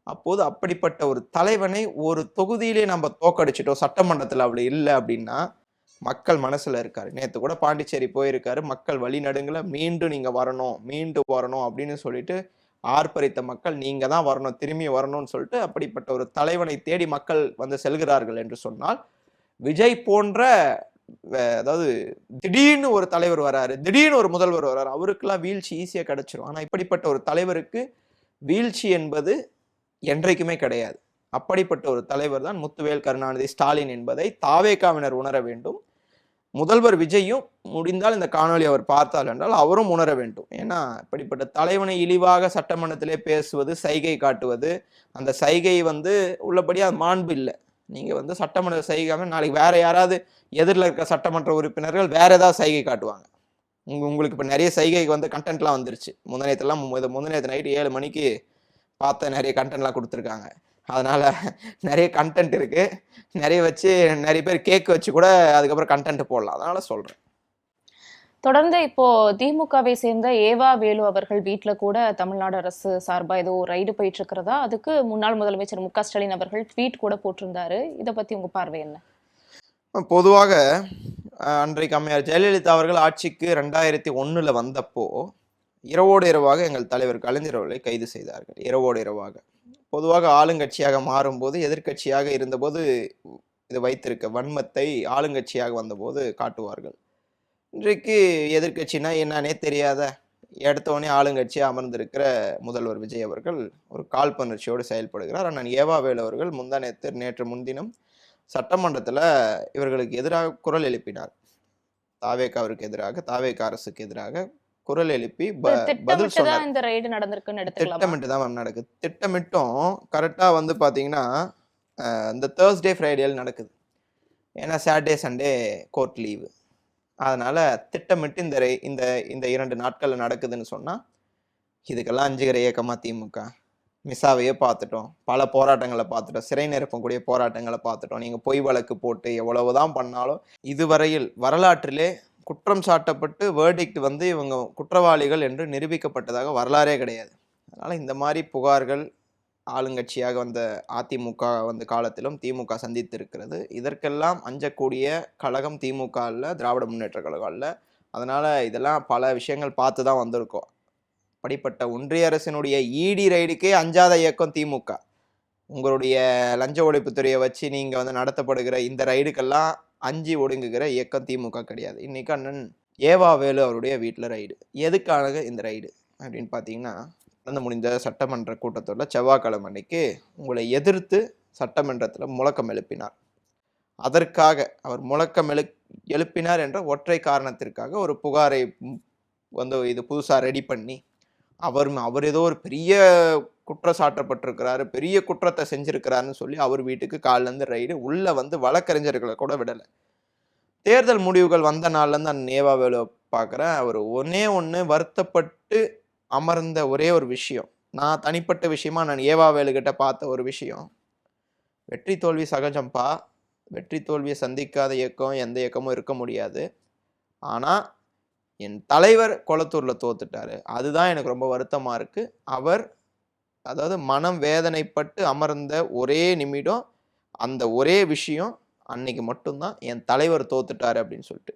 அப்போது அப்படிப்பட்ட ஒரு தலைவனை ஒரு தொகுதியிலே நம்ம தோக்கடிச்சிட்டோம், சட்டமன்றத்தில் அப்படி இல்லை அப்படின்னா மக்கள் மனசுல இருக்காரு. நேற்று கூட பாண்டிச்சேரி போயிருக்காரு. மக்கள் வழிநடுங்கள மீண்டும் நீங்க வரணும், மீண்டும் வரணும் அப்படின்னு சொல்லிட்டு ஆர்ப்பரித்த மக்கள் நீங்க தான் வரணும், திரும்பி வரணும்னு சொல்லிட்டு அப்படிப்பட்ட ஒரு தலைவனை தேடி மக்கள் வந்து செல்கிறார்கள் என்று சொன்னால், விஜய் போன்ற அதாவது திடீர்னு ஒரு தலைவர் வராரு, திடீர்னு ஒரு முதல்வர் வராரு, அவருக்கெல்லாம் வீழ்ச்சி ஈஸியா கிடைச்சிரும். ஆனா இப்படிப்பட்ட ஒரு தலைவருக்கு வீழ்ச்சி என்பது என்றைக்குமே கிடையாது. அப்படிப்பட்ட ஒரு தலைவர் தான் முத்துவேல் கருணாநிதி ஸ்டாலின் என்பதை தாவேகாவினர் உணர வேண்டும். முதல்வர் விஜயும் முடிந்தால் இந்த காணொலி அவர் பார்த்தால் என்றால் அவரும் உணர வேண்டும். ஏன்னா இப்படிப்பட்ட தலைவனை இழிவாக சட்டமன்றத்திலே பேசுவது, சைகை காட்டுவது, அந்த சைகை வந்து உள்ளபடியா மாண்பு இல்லை. நீங்க வந்து சட்டமன்ற சைகாம நாளைக்கு வேற யாராவது எதிரில் இருக்க சட்டமன்ற உறுப்பினர்கள் வேற ஏதாவது சைகை காட்டுவாங்க. உங்களுக்கு இப்போ நிறைய சைகைக்கு வந்து கண்டென்ட்லாம் வந்துருச்சு. முந்தினேத்து நைட்டு 7 மணிக்கு பார்த்த நிறைய கண்டென்ட்லாம் கொடுத்துருக்காங்க. அதனால நிறைய கண்டென்ட் இருக்கு, நிறைய வச்சு நிறைய பேர் கேக் வச்சு கூட அதுக்கப்புறம் கண்டென்ட் போடலாம். அதனால சொல்றேன். தொடர்ந்து இப்போ திமுகவை சேர்ந்த ஏவா வேலு அவர்கள் வீட்டுல கூட தமிழ்நாடு அரசு சார்பா ஏதோ ரைடு போயிட்டு இருக்கிறதா, அதுக்கு முன்னாள் முதலமைச்சர் மு க ஸ்டாலின் அவர்கள் ட்வீட் கூட போட்டிருந்தாரு. இதை பத்தி உங்க பார்வை என்ன? பொதுவாக அன்றைக்கு அம்மையார் ஜெயலலிதா அவர்கள் ஆட்சிக்கு 2001 வந்தப்போ இரவோடு இரவாக எங்கள் தலைவர் கலைஞர் அவர்களை கைது செய்தார்கள். இரவோடு இரவாக. பொதுவாக ஆளுங்கட்சியாக மாறும்போது, எதிர்கட்சியாக இருந்தபோது இது வைத்திருக்க வன்மத்தை ஆளுங்கட்சியாக வந்தபோது காட்டுவார்கள். இன்றைக்கு எதிர்கட்சினா என்னன்னே தெரியாத எடுத்தவொடனே ஆளுங்கட்சியாக அமர்ந்திருக்கிற முதல்வர் விஜய் அவர்கள் ஒரு காழ்ப்புணர்ச்சியோடு செயல்படுகிறார். அண்ணன் ஏவா வேலு அவர்கள் நேற்று முன்தினம் சட்டமன்றத்தில் இவர்களுக்கு எதிராக குரல் எழுப்பினார். தாவேகாவிற்கு எதிராக, தாவேகா அரசுக்கு எதிராக குரல் எழுப்பி பதில் சொன்னார். இந்த ரைடு நடந்திருக்குன்னு எடுத்துக்கலாம். திட்டமிட்டு தான் மேம் நடக்குது. திட்டமிட்டும் கரெக்டாக வந்து பார்த்தீங்கன்னா இந்த தேர்ஸ்டே ஃப்ரைடேல நடக்குது. ஏன்னா சாட்டர்டே சண்டே கோர்ட் லீவு. அதனால திட்டமிட்டு இந்த இந்த 2 நாட்களில் நடக்குதுன்னு சொன்னால் இதுக்கெல்லாம் அஞ்சுகிற இயக்கமா திமுக? மிஸ்ஸாவையே பார்த்துட்டோம், பல போராட்டங்களை பார்த்துட்டோம், சிறை நிரப்பக்கூடிய போராட்டங்களை பார்த்துட்டோம். நீங்கள் பொய் வழக்கு போட்டு எவ்வளவுதான் பண்ணாலும் இதுவரையில் வரலாற்றிலே குற்றம் சாட்டப்பட்டு வேர்டிக்ட் வந்து இவங்க குற்றவாளிகள் என்று நிரூபிக்கப்பட்டதாக வரலாறே கிடையாது. அதனால் இந்த மாதிரி புகார்கள் ஆளுங்கட்சியாக வந்த அதிமுக வந்த காலத்திலும் திமுக சந்தித்திருக்கிறது. இதற்கெல்லாம் அஞ்சக்கூடிய கழகம் திமுக அல்ல, திராவிட முன்னேற்ற கழகம் அல்ல. அதனால் இதெல்லாம் பல விஷயங்கள் பார்த்து தான் வந்திருக்கோம். அப்படிப்பட்ட ஒன்றிய அரசினுடைய இடி ரைடுக்கே அஞ்சாத இயக்கம் திமுக. உங்களுடைய லஞ்ச ஒழிப்புத்துறையை வச்சு நீங்கள் வந்து நடத்தப்படுகிற இந்த ரைடுக்கெல்லாம் அஞ்சி ஒடுங்குகிற இயக்கம் திமுக கிடையாது. இன்னைக்கு அண்ணன் ஏவா வேலு அவருடைய வீட்டில் ரைடு. எதுக்காக இந்த ரைடு அப்படின்னு பார்த்தீங்கன்னா, நடந்து முடிந்த சட்டமன்ற கூட்டத்தொடரில் செவ்வாய்க்கிழமை அன்னைக்கு உங்களை எதிர்த்து சட்டமன்றத்தில் முழக்கம் எழுப்பினார். அதற்காக அவர் முழக்கம் எழுப்பினார் என்ற ஒற்றை காரணத்திற்காக ஒரு புகாரை வந்து இது புதுசாக ரெடி பண்ணி அவர் ஏதோ ஒரு பெரிய குற்றம் சாட்டப்பட்டிருக்கிறாரு, பெரிய குற்றத்தை செஞ்சிருக்கிறாருன்னு சொல்லி அவர் வீட்டுக்கு காலிலேருந்து ரைடு. உள்ளே வந்து வழக்கறிஞர்களை கூட விடலை. தேர்தல் முடிவுகள் வந்த நாள்லேருந்து நான் ஏவா வேலு பார்க்குறேன். அவர் ஒன்று வருத்தப்பட்டு அமர்ந்த ஒரே ஒரு விஷயம், நான் தனிப்பட்ட விஷயமா நான் ஏவா வேலுகிட்ட பார்த்த ஒரு விஷயம், வெற்றி தோல்வி சகஜம்பா, வெற்றி தோல்வியை சந்திக்காத இயக்கம் எந்த இயக்கமும் இருக்க முடியாது. ஆனால் என் தலைவர் கொளத்தூரில் தோத்துட்டாரு, அதுதான் எனக்கு ரொம்ப வருத்தமாக இருக்குது. அவர் அதாவது மனம் வேதனைப்பட்டு அமர்ந்த ஒரே நிமிடம், அந்த ஒரே விஷயம் அன்னைக்கு மட்டும்தான் என் தலைவர் தோத்துட்டாரு அப்படின்னு சொல்லிட்டு.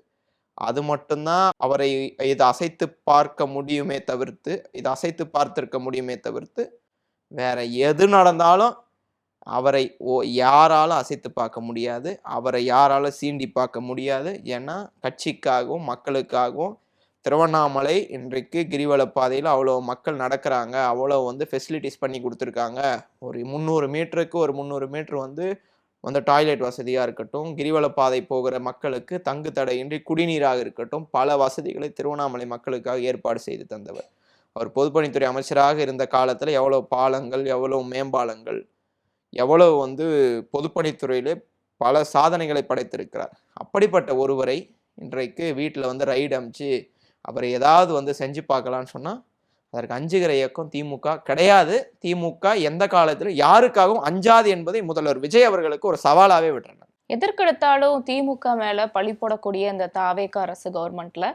அது மட்டும்தான் அவரை இதை அசைத்து பார்க்க முடியுமே தவிர்த்து, இதை அசைத்து பார்த்திருக்க முடியுமே தவிர்த்து வேற எது நடந்தாலும் அவரை யாராலும் அசைத்து பார்க்க முடியாது, அவரை யாராலும் சீண்டி பார்க்க முடியாது. ஏன்னா கட்சிக்காகவும் மக்களுக்காகவும் திருவண்ணாமலை இன்றைக்கு கிரிவல பாதையில் அவ்வளோ மக்கள் நடக்கிறாங்க, அவ்வளோ வந்து ஃபெசிலிட்டிஸ் பண்ணி கொடுத்துருக்காங்க. ஒரு 300 மீட்டருக்கு ஒரு 300 மீட்டர் வந்து டாய்லெட் வசதியாக இருக்கட்டும், கிரிவல பாதை போகிற மக்களுக்கு தங்கு தடையின்றி குடிநீராக இருக்கட்டும், பல வசதிகளை திருவண்ணாமலை மக்களுக்காக ஏற்பாடு செய்து தந்தவர். அவர் பொதுப்பணித்துறை அமைச்சராக இருந்த காலத்தில் எவ்வளோ பாலங்கள், எவ்வளோ மேம்பாலங்கள், எவ்வளவு வந்து பொதுப்பணித்துறையிலே பல சாதனைகளை படைத்திருக்கிறார். அப்படிப்பட்ட ஒருவரை இன்றைக்கு வீட்டில் வந்து ரைடு அமிச்சு அவரை ஏதாவது வந்து செஞ்சு பார்க்கலான்னு சொன்னால் அதற்கு அஞ்சுகிற இயக்கம் திமுக கிடையாது. திமுக எந்த காலத்திலும் யாருக்காகவும் அஞ்சாது என்பதை முதல்வர் விஜய் அவர்களுக்கு ஒரு சவாலாகவே விடுறேன். எதற்கெடுத்தாலும் திமுக மேல பழி போடக்கூடிய இந்த தாவேக அரசு கவர்மெண்ட்ல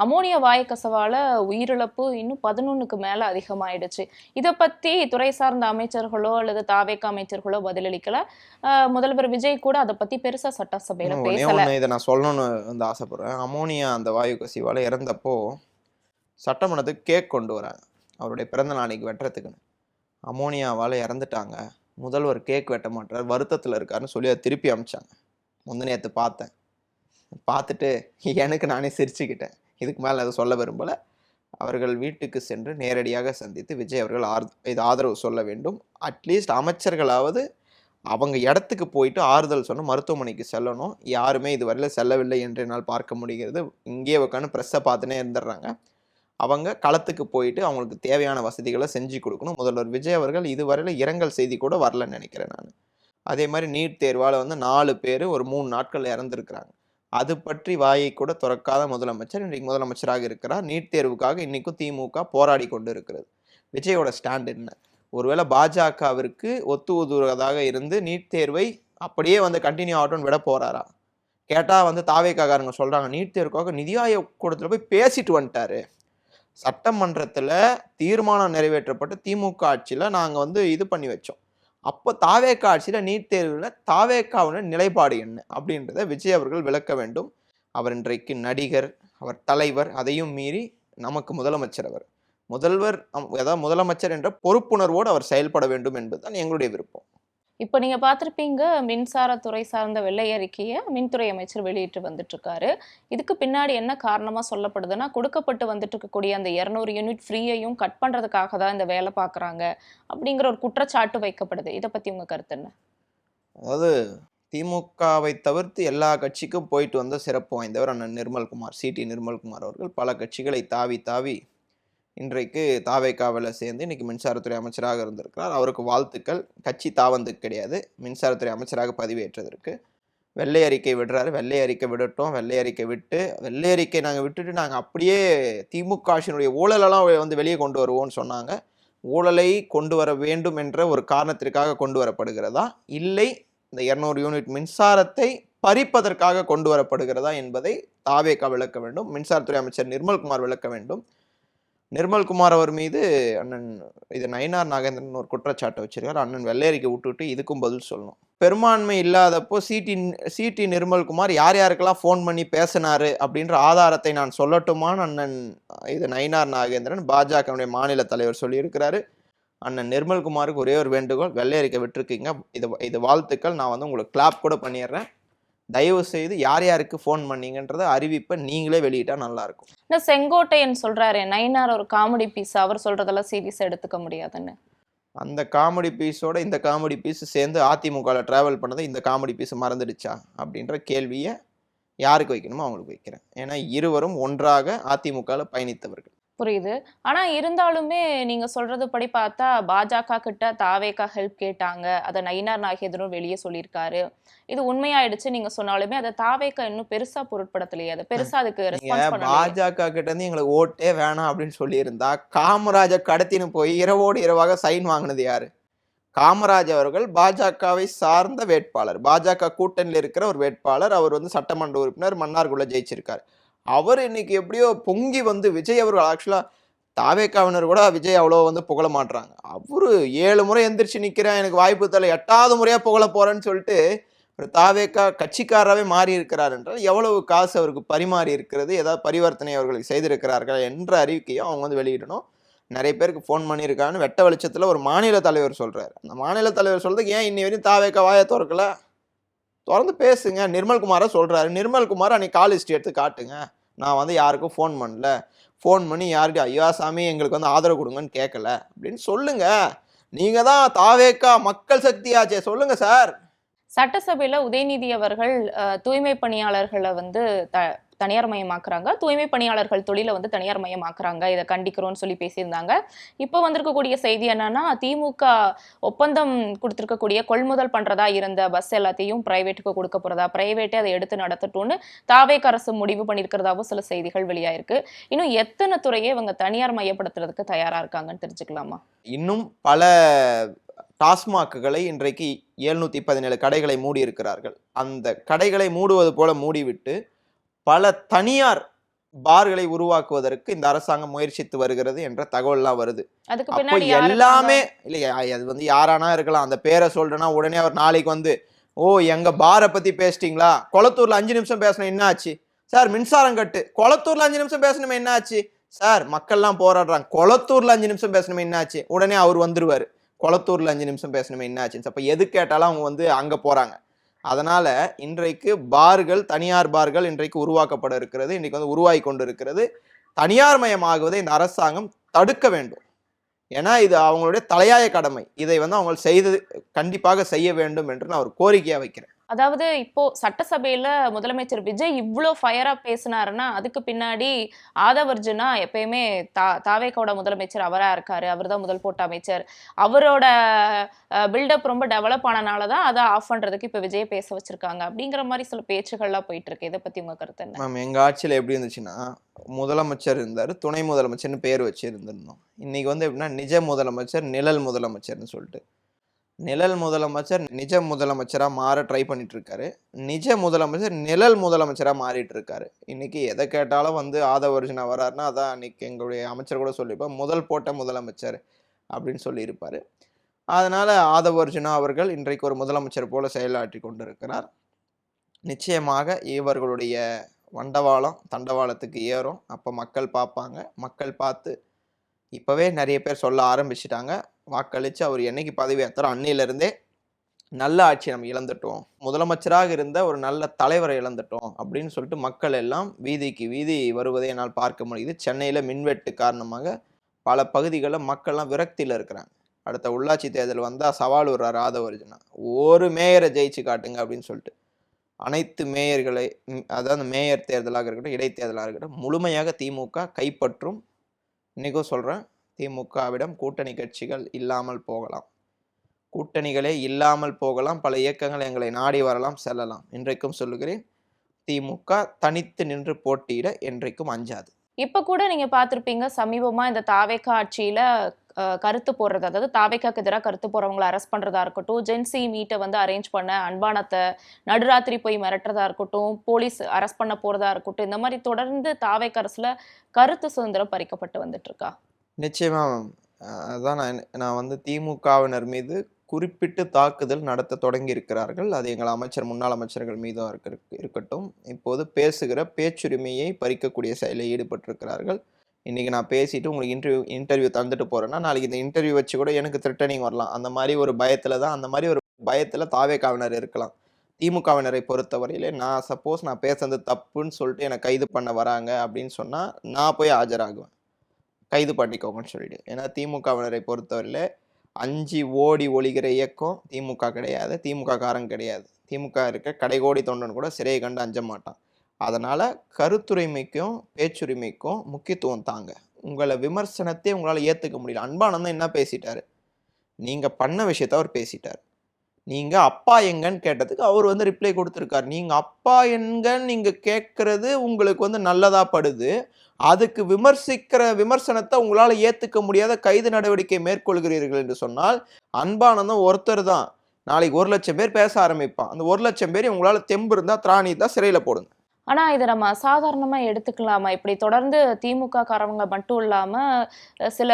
அமோனியா வாயு கசவால உயிரிழப்பு இன்னும் 11க்கு மேல அதிகமாயிடுச்சு. இதை பத்தி துறை சார்ந்த அமைச்சர்களோ அல்லது தாவேக அமைச்சர்களோ பதிலளிக்கல. முதல்வர் விஜய் கூட அதை பத்தி பெருசா சட்டசபையில பேசல. இதை நான் சொல்லணும்னு வந்து ஆசைப்படுறேன். அமோனியா அந்த வாயு கசிவால இறந்தப்போ சட்டமன்றத்துக்கு கேக் கொண்டு வராங்க அவருடைய பிறந்த நாளைக்கு வெட்டுறதுக்குன்னு. அமோனியாவால் இறந்துட்டாங்க, முதல்வர் கேக் வெட்ட மாட்டார், வருத்தத்தில் இருக்காருன்னு சொல்லி அதை திருப்பி அமிச்சாங்க. நேற்று பார்த்தேன். பார்த்துட்டு எனக்கு நானே சிரிச்சுக்கிட்டேன். இதுக்கு மேலே அதை சொல்ல விரும்பலை. அவர்கள் வீட்டுக்கு சென்று நேரடியாக சந்தித்து விஜய் அவர்கள் இது ஆதரவு சொல்ல வேண்டும். அட்லீஸ்ட் அமைச்சர்களாவது அவங்க இடத்துக்கு போயிட்டு ஆறுதல் சொன்ன மருத்துவமனைக்கு செல்லணும். யாருமே இதுவரையில் செல்லவில்லை என்று என்னால் பார்க்க முடிகிறது. இங்கேயே உட்காந்து ப்ரெஸ்ஸை பார்த்துனே இருந்துடுறாங்க. அவங்க களத்துக்கு போயிட்டு அவங்களுக்கு தேவையான வசதிகளை செஞ்சு கொடுக்கணும். முதல்வர் விஜய் அவர்கள் இதுவரையில் இரங்கல் செய்தி கூட வரலன்னு நினைக்கிறேன் நான். அதே மாதிரி நீட் தேர்வால் வந்து 4 பேர் ஒரு 3 நாட்கள் இறந்துருக்கிறாங்க. அது பற்றி வாயை கூட திறக்காத முதலமைச்சர் இன்றைக்கு முதலமைச்சராக இருக்கிறார். நீட் தேர்வுக்காக இன்றைக்கும் திமுக போராடி கொண்டு இருக்கிறது. விஜயோட ஸ்டாண்ட் என்ன? ஒருவேளை பாஜகவிற்கு ஒத்து உதுவதாக இருந்து நீட் தேர்வை அப்படியே வந்து கண்டினியூ ஆகட்டும்னு விட போகிறாரா? கேட்டால் வந்து தாவேக்காரங்க சொல்கிறாங்க நீட் தேர்வுக்காக நிதி ஆயோக் கூடத்தில் போய் பேசிட்டு வந்துட்டாரு. சட்டமன்றத்தில் தீர்மானம் நிறைவேற்றப்பட்டு திமுக ஆட்சியில் நாங்கள் வந்து இது பண்ணி வச்சோம். அப்போ தாவேக்கா ஆட்சியில் நீட் தேர்வில் தாவேக்காவுடைய நிலைப்பாடு என்ன அப்படின்றத விஜய் அவர்கள் விளக்க வேண்டும். அவர் இன்றைக்கு நடிகர், அவர் தலைவர், அதையும் மீறி நமக்கு முதலமைச்சர். அவர் முதல்வர், அதாவது முதலமைச்சர் என்ற பொறுப்புணர்வோடு அவர் செயல்பட வேண்டும் என்பதுதான் எங்களுடைய விருப்பம். இப்போ நீங்க பார்த்திருப்பீங்க, மின்சாரத்துறை சார்ந்த வெள்ளை அறிக்கையை மின்துறை அமைச்சர் வெளியிட்டு வந்துட்டு இருக்காரு. இதுக்கு பின்னாடி என்ன காரணமா சொல்லப்படுதுன்னா, கொடுக்கப்பட்டு வந்துட்டு இருக்கக்கூடிய அந்த 200 யூனிட் ஃப்ரீயையும் கட் பண்றதுக்காக தான் இந்த வேலை பார்க்குறாங்க அப்படிங்கிற ஒரு குற்றச்சாட்டு வைக்கப்படுது. இதை பத்தி உங்க கருத்து என்ன? அதாவது திமுகவை தவிர்த்து எல்லா கட்சிக்கும் போயிட்டு வந்த சிறப்பு வாய்ந்தவர் அண்ணன் நிர்மல்குமார், சிடி நிர்மல்குமார் அவர்கள் பல கட்சிகளை தாவி தாவி இன்றைக்கு தாவேக்காவில் சேர்ந்து இன்னைக்கு மின்சாரத்துறை அமைச்சராக இருந்திருக்கிறார். அவருக்கு வாழ்த்துக்கள். கட்சி தாவந்து கிடையாது, மின்சாரத்துறை அமைச்சராக பதவியேற்றதற்கு. வெள்ளை அறிக்கை விடுறாரு. வெள்ளை அறிக்கை விடட்டும். வெள்ளை அறிக்கை விட்டு வெள்ளை அறிக்கை நாங்கள் விட்டுட்டு நாங்கள் அப்படியே திமுக ஆட்சியினுடைய ஊழலெல்லாம் வந்து வெளியே கொண்டு வருவோம்னு சொன்னாங்க. ஊழலை கொண்டு வர வேண்டும் என்ற ஒரு காரணத்திற்காக கொண்டு வரப்படுகிறதா, இல்லை இந்த 200 யூனிட் மின்சாரத்தை பறிப்பதற்காக கொண்டு வரப்படுகிறதா என்பதை தாவேக்கா விளக்க வேண்டும். மின்சாரத்துறை அமைச்சர் நிர்மல்குமார் விளக்க வேண்டும். நிர்மல்குமார் அவர் மீது அண்ணன் இது நயினார் நாகேந்திரன் ஒரு குற்றச்சாட்டை வச்சிருக்கார். அண்ணன் வெள்ளையறிக்கை விட்டுவிட்டு இதுக்கும் பதில் சொல்லணும். பெரும்பான்மை இல்லாதப்போ சிடி நிர்மல்குமார் யார் யாருக்கெல்லாம் ஃபோன் பண்ணி பேசினாரு அப்படின்ற ஆதாரத்தை நான் சொல்லட்டுமான்னு அண்ணன் இது நயினார் நாகேந்திரன் பாஜகவுடைய மாநில தலைவர் சொல்லியிருக்கிறாரு. அண்ணன் நிர்மல்குமாருக்கு ஒரே ஒரு வேண்டுகோள், வெள்ளையறிக்கை விட்டுருக்கீங்க, இது வாழ்த்துக்கள். நான் வந்து உங்களுக்கு கிளாப் கூட பண்ணிடுறேன். தயவு செய்து யார் யாருக்கு ஃபோன் பண்ணீங்கன்றத அறிவிப்பை நீங்களே வெளியிட்டா நல்லா இருக்கும். செங்கோட்டையன் சொல்றாரு நயினார் ஒரு காமெடி பீஸ், அவர் சொல்றதெல்லாம் சீரியஸா எடுத்துக்க முடியாதுன்னு. அந்த காமெடி பீஸோட இந்த காமெடி பீஸ் சேர்ந்து அதிமுகவில் டிராவல் பண்ணதை இந்த காமெடி பீஸ் மறந்துடுச்சா அப்படின்ற கேள்வியை யாருக்கு வைக்கணுமோ அவங்களுக்கு வைக்கிறேன். ஏன்னா இருவரும் ஒன்றாக அதிமுகவில் பயணித்தவர்கள். புரியுது. ஆனா இருந்தாலுமே நீங்க சொல்றது படி பார்த்தா பாஜக கிட்ட தாவேக்கா ஹெல்ப் கேட்டாங்க, அதை நயினார் நாகேந்திரன் வெளியே சொல்லியிருக்காரு. இது உண்மையாயிடுச்சு நீங்க சொன்னாலுமே அதை தாவேக்கா இன்னும் பெருசா பொருட்படுத்தலையே, அதை பெருசா அதுக்கு ரெஸ்பான்ஸ் பண்ணலையே. பாஜக கிட்ட இருந்து எங்களுக்கு ஓட்டே வேணாம் அப்படின்னு சொல்லியிருந்தா காமராஜ கடத்தின்னு போய் இரவோடு இரவாக சைன் வாங்கினது யாரு? காமராஜ் அவர்கள் பாஜகவை சார்ந்த வேட்பாளர், பாஜக கூட்டணியில் இருக்கிற ஒரு வேட்பாளர். அவர் வந்து சட்டமன்ற உறுப்பினர், மன்னார்குள்ள ஜெயிச்சிருக்காரு. அவர் இன்னைக்கு எப்படியோ பொங்கி வந்து விஜய் அவர்கள் ஆக்சுவலாக தாவேக்காவினர் கூட விஜய் அவ்வளோ வந்து புகழ மாட்டுறாங்க. அவரு 7 முறை எந்திரிச்சு நிற்கிறேன், எனக்கு வாய்ப்பு தரல, 8வது முறையாக புகழ போறேன்னு சொல்லிட்டு ஒரு தாவேக்கா கட்சிக்காரராகவே மாறி இருக்கிறார் என்றால் எவ்வளவு காசு அவருக்கு பரிமாறி இருக்கிறது, ஏதாவது பரிவர்த்தனை அவர்களுக்கு செய்திருக்கிறார்கள் என்ற அறிவிக்கையும் அவங்க வந்து வெளியிடணும். நிறைய பேருக்கு ஃபோன் பண்ணியிருக்கான்னு வெட்ட வெளிச்சத்தில் ஒரு மாநில தலைவர் சொல்கிறார். அந்த மாநில தலைவர் சொல்றதுக்கு ஏன் இன்னி வரையும் தாவேக்கா வாயை திறக்கல? திறந்து பேசுங்க. நிர்மல்குமாரை சொல்கிறாரு. நிர்மல்குமார் அன்னைக்கு கால் லிஸ்ட் எடுத்து காட்டுங்க. நான் வந்து யாருக்கும் ஃபோன் பண்ணல, ஃபோன் பண்ணி யார்கிட்ட ஐயா சாமி எங்களுக்கு வந்து ஆதரவு கொடுங்கன்னு கேட்கல அப்படின்னு சொல்லுங்க. நீங்கள் தான் தாவேக்கா மக்கள் சக்தியாச்சே, சொல்லுங்க சார். சட்டசபையில உதயநிதி அவர்கள் தூய்மை பணியாளர்களை வந்து தனியார் மயமாக்குறாங்க, தூய்மை பணியாளர்கள் தொழிலை வந்து தனியார் மயமாக்குறாங்க, இதை கண்டிக்கிறோம்னு சொல்லி பேசியிருந்தாங்க. இப்போ வந்திருக்கக்கூடிய செய்தி என்னன்னா, திமுக ஒப்பந்தம் கொடுத்திருக்கக்கூடிய கொள்முதல் பண்றதா இருந்த பஸ் எல்லாத்தையும் பிரைவேட்டுக்கு கொடுக்க போறதா, பிரைவேட்டே அதை எடுத்து நடத்தட்டும்னு தாவேக அரசு முடிவு பண்ணியிருக்கிறதாவும் சில செய்திகள் வெளியாயிருக்கு. இன்னும் எத்தனை துறையை இவங்க தனியார் மையப்படுத்துறதுக்கு தயாரா இருக்காங்கன்னு தெரிஞ்சுக்கலாமா? இன்னும் பல டாஸ்மாக்குகளை இன்றைக்கு 717 கடைகளை மூடி இருக்கிறார்கள். அந்த கடைகளை மூடுவது போல மூடிவிட்டு பல தனியார் பார்களை உருவாக்குவதற்கு இந்த அரசாங்கம் முயற்சித்து வருகிறது என்ற தகவல்லாம் வருது. அதுக்கு அப்போ பின்னாடி யாரு எல்லாமே இல்லையா, அது வந்து யாரானா இருக்கலாம். அந்த பேரை சொல்றேன்னா உடனே அவர் நாளைக்கு வந்து, ஓ எங்க பாரை பத்தி பேசிட்டீங்களா, கொளத்தூர்ல 5 நிமிஷம் பேசணும் என்ன ஆச்சு சார், மின்சாரம் கட்டு கொளத்தூர்ல 5 நிமிஷம் பேசணுமே என்ன ஆச்சு சார், மக்கள்லாம் போராடுறாங்க கொளத்தூர்ல 5 நிமிஷம் பேசணுமே என்ன ஆச்சு, உடனே அவர் வந்துருவாரு கொளத்தூர்ல 5 நிமிஷம் பேசணுமே என்ன ஆச்சு. அப்ப எது கேட்டாலும் அவங்க வந்து அங்க போறாங்க. அதனால இன்றைக்கு பார்கள், தனியார் பார்கள் இன்றைக்கு உருவாக்கப்பட இருக்கிறது, இன்றைக்கு வந்து உருவாகி கொண்டு இருக்கிறது. தனியார் மயமாகுவதை இந்த அரசாங்கம் தடுக்க வேண்டும். ஏன்னா இது அவங்களுடைய தலையாய கடமை. இதை வந்து அவங்க கண்டிப்பாக செய்ய வேண்டும் என்று நான் ஒரு கோரிக்கையா வைக்கிறேன். அதாவது இப்போ சட்டசபையில முதலமைச்சர் விஜய் இவ்வளோ ஃபயரா பேசினாருன்னா அதுக்கு பின்னாடி ஆதவர்ஜுனா எப்பயுமே தாவேக்காவோட முதலமைச்சர் அவரா இருக்காரு, அவர் தான் முதல் போட்ட அமைச்சர், அவரோட பில்டப் ரொம்ப டெவலப் ஆனனாலதான் அதை ஆஃப் பண்றதுக்கு இப்ப விஜய் பேச வச்சிருக்காங்க அப்படிங்கிற மாதிரி சில பேச்சுகள்லாம் போயிட்டு இருக்கு. இதை பத்தி உங்க கருத்து என்ன? மேம், எங்க ஆட்சியில எப்படி இருந்துச்சுன்னா, முதலமைச்சர் இருந்தாரு, துணை முதலமைச்சர்னு பேர் வச்சு இருந்திருந்தோம். இன்னைக்கு வந்து எப்படின்னா நிஜ முதலமைச்சர், நிழல் முதலமைச்சர்னு சொல்லிட்டு நிழல் முதலமைச்சர் நிஜ முதலமைச்சரா மாற ட்ரை பண்ணிட்டு இருக்காரு, நிஜ முதலமைச்சர் நிழல் முதலமைச்சரா மாறிட்டு இருக்காரு. இன்னைக்கு எதை கேட்டாலும் வந்து ஆதவர்ஜுனா வராருன்னா அதான் அன்னைக்கு எங்களுடைய அமைச்சர் கூட சொல்லியிருப்பார், முதல் போட்ட முதலமைச்சர் அப்படின்னு சொல்லியிருப்பாரு. அதனால ஆதவர்ஜுனா அவர்கள் இன்றைக்கு ஒரு முதலமைச்சர் போல செயலாற்றி கொண்டிருக்கிறார். நிச்சயமாக இவர்களுடைய வண்டவாளம் தண்டவாளத்துக்கு ஏறும். அப்போ மக்கள் பார்ப்பாங்க. மக்கள் பார்த்து இப்போவே நிறைய பேர் சொல்ல ஆரம்பிச்சிட்டாங்க, வாக்களித்து அவர் என்னைக்கு பதவி ஏற்றாரோ அன்னையிலிருந்தே நல்ல ஆட்சி நம்ம இழந்துட்டோம், முதலமைச்சராக இருந்த ஒரு நல்ல தலைவரை இழந்துட்டோம் அப்படின்னு சொல்லிட்டு மக்கள் எல்லாம் வீதிக்கு வீதி வருவதை என்னால் பார்க்க முடியுது. சென்னையில் மின்வெட்டு காரணமாக பல பகுதிகளில் மக்கள்லாம் விரக்தியில் இருக்கிறாங்க. அடுத்த உள்ளாட்சி தேர்தல் வந்தால் சவால் விடுறாரு ஆதவர்ஜுனா, ஒரு மேயரை ஜெயிச்சு காட்டுங்க அப்படின்னு சொல்லிட்டு அனைத்து மேயர்களை, அதாவது மேயர் தேர்தலாக இருக்கட்டும் இடைத்தேர்தலாக இருக்கட்டும் முழுமையாக திமுக கைப்பற்றும். இன்றைக்கும் சொல்கிறேன், திமுகவிடம் கூட்டணி கட்சிகள் இல்லாமல் போகலாம், கூட்டணிகளே இல்லாமல் போகலாம், பல இயக்கங்கள் எங்களை நாடி வரலாம் செல்லலாம். இன்றைக்கும் சொல்லுகிறேன், திமுக தனித்து நின்று போட்டியிட என்றைக்கும் அஞ்சாது. இப்ப கூட நீங்க பார்த்திருப்பீங்க, சமீபமா இந்த தாவேகா ஆட்சியில கருத்து போடுறது, அதாவது தாவேக்காக்கு எதிராக கருத்து போறவங்களை அரெஸ்ட் பண்றதா இருக்கட்டும், ஜென்சி மீட்டை வந்து அரேஞ்ச் பண்ண அன்பானத்தை நடுராத்திரி போய் மிரட்டுறதா இருக்கட்டும், போலீஸ் அரெஸ்ட் பண்ண போறதா இருக்கட்டும், இந்த மாதிரி தொடர்ந்து தாவேக்கா அரசுல கருத்து சுதந்திரம் பறிக்கப்பட்டு வந்துட்டு இருக்கா? நிச்சயமா அதான் நான் வந்து திமுகவினர் மீது குறிப்பிட்டு தாக்குதல் நடத்த தொடங்கி இருக்கிறார்கள். அது எங்கள் அமைச்சர், முன்னாள் அமைச்சர்கள் மீதும் இருக்கட்டும். இப்போது பேசுகிற பேச்சுரிமையை பறிக்கக்கூடிய செயலில் ஈடுபட்டிருக்கிறார்கள். இன்றைக்கி நான் பேசிட்டு உங்களுக்கு இன்டர்வியூ தந்துட்டு போகிறேன்னா நாளைக்கு இந்த இன்டர்வியூ வச்சு கூட எனக்கு த்ரெட்டனிங் வரலாம். அந்த மாதிரி ஒரு பயத்தில் தான், அந்த மாதிரி ஒரு பயத்தில் தாவேக்காவினர் இருக்கலாம். திமுகவினரை பொறுத்தவரையிலே நான் பேசுறது தப்புன்னு சொல்லிட்டு என்னை கைது பண்ண வராங்க அப்படின்னு சொன்னால் நான் போய் ஆஜராகுவேன், கைது பண்ணிக்கோங்கன்னு சொல்லிட்டு. ஏன்னா திமுகவினரை பொறுத்தவரையிலே அஞ்சு ஓடி ஒழிகிற இயக்கம் திமுக கிடையாது, திமுக காரங்க கிடையாது. திமுக இருக்க கடைகோடி தொண்டன் கூட சிறையை கண்டு அஞ்ச மாட்டான். அதனால் கருத்துரிமைக்கும் பேச்சுரிமைக்கும் முக்கியத்துவம் தாங்க. உங்களை விமர்சனத்தை உங்களால் ஏற்றுக்க முடியல. அன்பானந்தம் என்ன பேசிட்டாரு, நீங்கள் பண்ண விஷயத்த அவர் பேசிட்டார். நீங்கள் அப்பா எங்கன்னு கேட்டதுக்கு அவர் வந்து ரிப்ளை கொடுத்துருக்காரு. நீங்கள் அப்பா எங்கன்னு நீங்கள் கேட்குறது உங்களுக்கு வந்து நல்லதாக படுது, அதுக்கு விமர்சனத்தை உங்களால் ஏற்றுக்க முடியாத கைது நடவடிக்கை மேற்கொள்கிறீர்கள் என்று சொன்னால் அன்பானந்தம் ஒருத்தர் தான். நாளைக்கு 1 லட்சம் பேர் பேச ஆரம்பிப்பான். அந்த 1 லட்சம் பேர் உங்களால் தெம்பு இருந்தால் திராணி தான் சிறையில் போடுங்க. ஆனா இதை நம்ம சாதாரணமா எடுத்துக்கலாமா? இப்படி தொடர்ந்து திமுக காரவங்க மட்டும் இல்லாம சில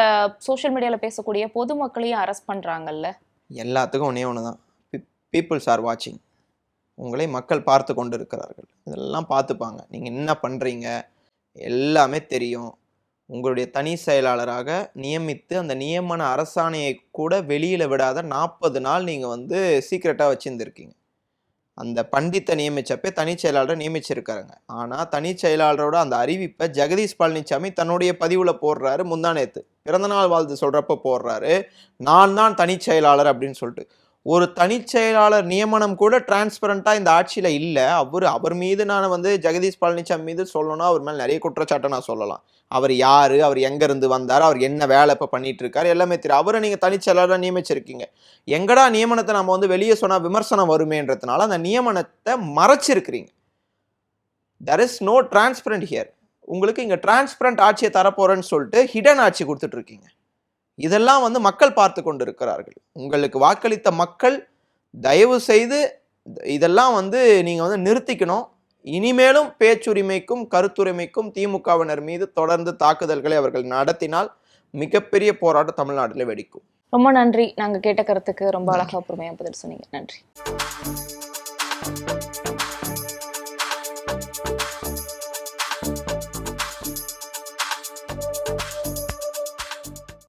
சோஷியல் மீடியால பேசக்கூடிய பொதுமக்களையும் அரெஸ்ட் பண்றாங்கல்ல. எல்லாத்துக்கும் ஒன்று தான், பீப்புள்ஸ் ஆர் வாட்சிங். உங்களை மக்கள் பார்த்து கொண்டு இருக்கிறார்கள். இதெல்லாம் பார்த்துப்பாங்க. நீங்கள் என்ன பண்ணுறீங்க எல்லாமே தெரியும். உங்களுடைய தனி செயலாளராக நியமித்து அந்த நியமன அரசாணையை கூட வெளியில் விடாத 40 நாள் நீங்கள் வந்து சீக்ரெட்டாக வச்சுருந்துருக்கீங்க. அந்த பண்டித்தை நியமிச்சப்பே தனி செயலாளரை நியமிச்சிருக்காருங்க. ஆனால் தனி செயலாளரோட அந்த அறிவிப்பை ஜெகதீஷ் பழனிசாமி தன்னுடைய பதிவில் போடுறாரு. முந்தானேத்து பிறந்தநாள் வாழ்த்து சொல்கிறப்ப போடுறாரு, நான் தான் தனி செயலாளர் அப்படின்னு சொல்லிட்டு. ஒரு தனிச்செயலாளர் நியமனம் கூட டிரான்ஸ்பரண்டா இந்த ஆட்சியில இல்ல. அவர் மீது நான் வந்து ஜெகதீஷ் பழனிசாமி மீது சொல்லணும்னா அவர் மேல நிறைய குற்றச்சாட்டை நான் சொல்லலாம். அவர் யாரு, அவர் எங்க இருந்து வந்தார், அவர் என்ன வேலை இப்ப பண்ணிட்டு இருக்காரு எல்லாமே தெரியும். அவரை நீங்க தனிச்செயலாளராக நியமிச்சிருக்கீங்க. எங்கடா நியமனத்தை நம்ம வந்து வெளியே சொன்னா விமர்சனம் வருமேன்றதுனால அந்த நியமனத்தை மறைச்சிருக்கிறீங்க. there is no transparent here. உங்களுக்கு இங்க டிரான்ஸ்பரண்ட் ஆட்சியை தரப்போறேன்னு சொல்லிட்டு ஹிடன் ஆட்சி கொடுத்துட்டு இருக்கீங்க. இதெல்லாம் வந்து மக்கள் பார்த்து கொண்டு இருக்கிறார்கள். உங்களுக்கு வாக்களித்த மக்கள் தயவு செய்து இதெல்லாம் வந்து நீங்க வந்து நிறுத்திக்கணும். இனிமேலும் பேச்சுரிமைக்கும் கருத்துரிமைக்கும் திமுகவினர் மீது தொடர்ந்து தாக்குதல்களை அவர்கள் நடத்தினால் மிகப்பெரிய போராட்டம் தமிழ்நாட்டில் வெடிக்கும். ரொம்ப நன்றி. நாங்க கேட்ட கருத்துக்கு ரொம்ப அழகா பொறுமையா பதில் சொன்னீங்க. நன்றி.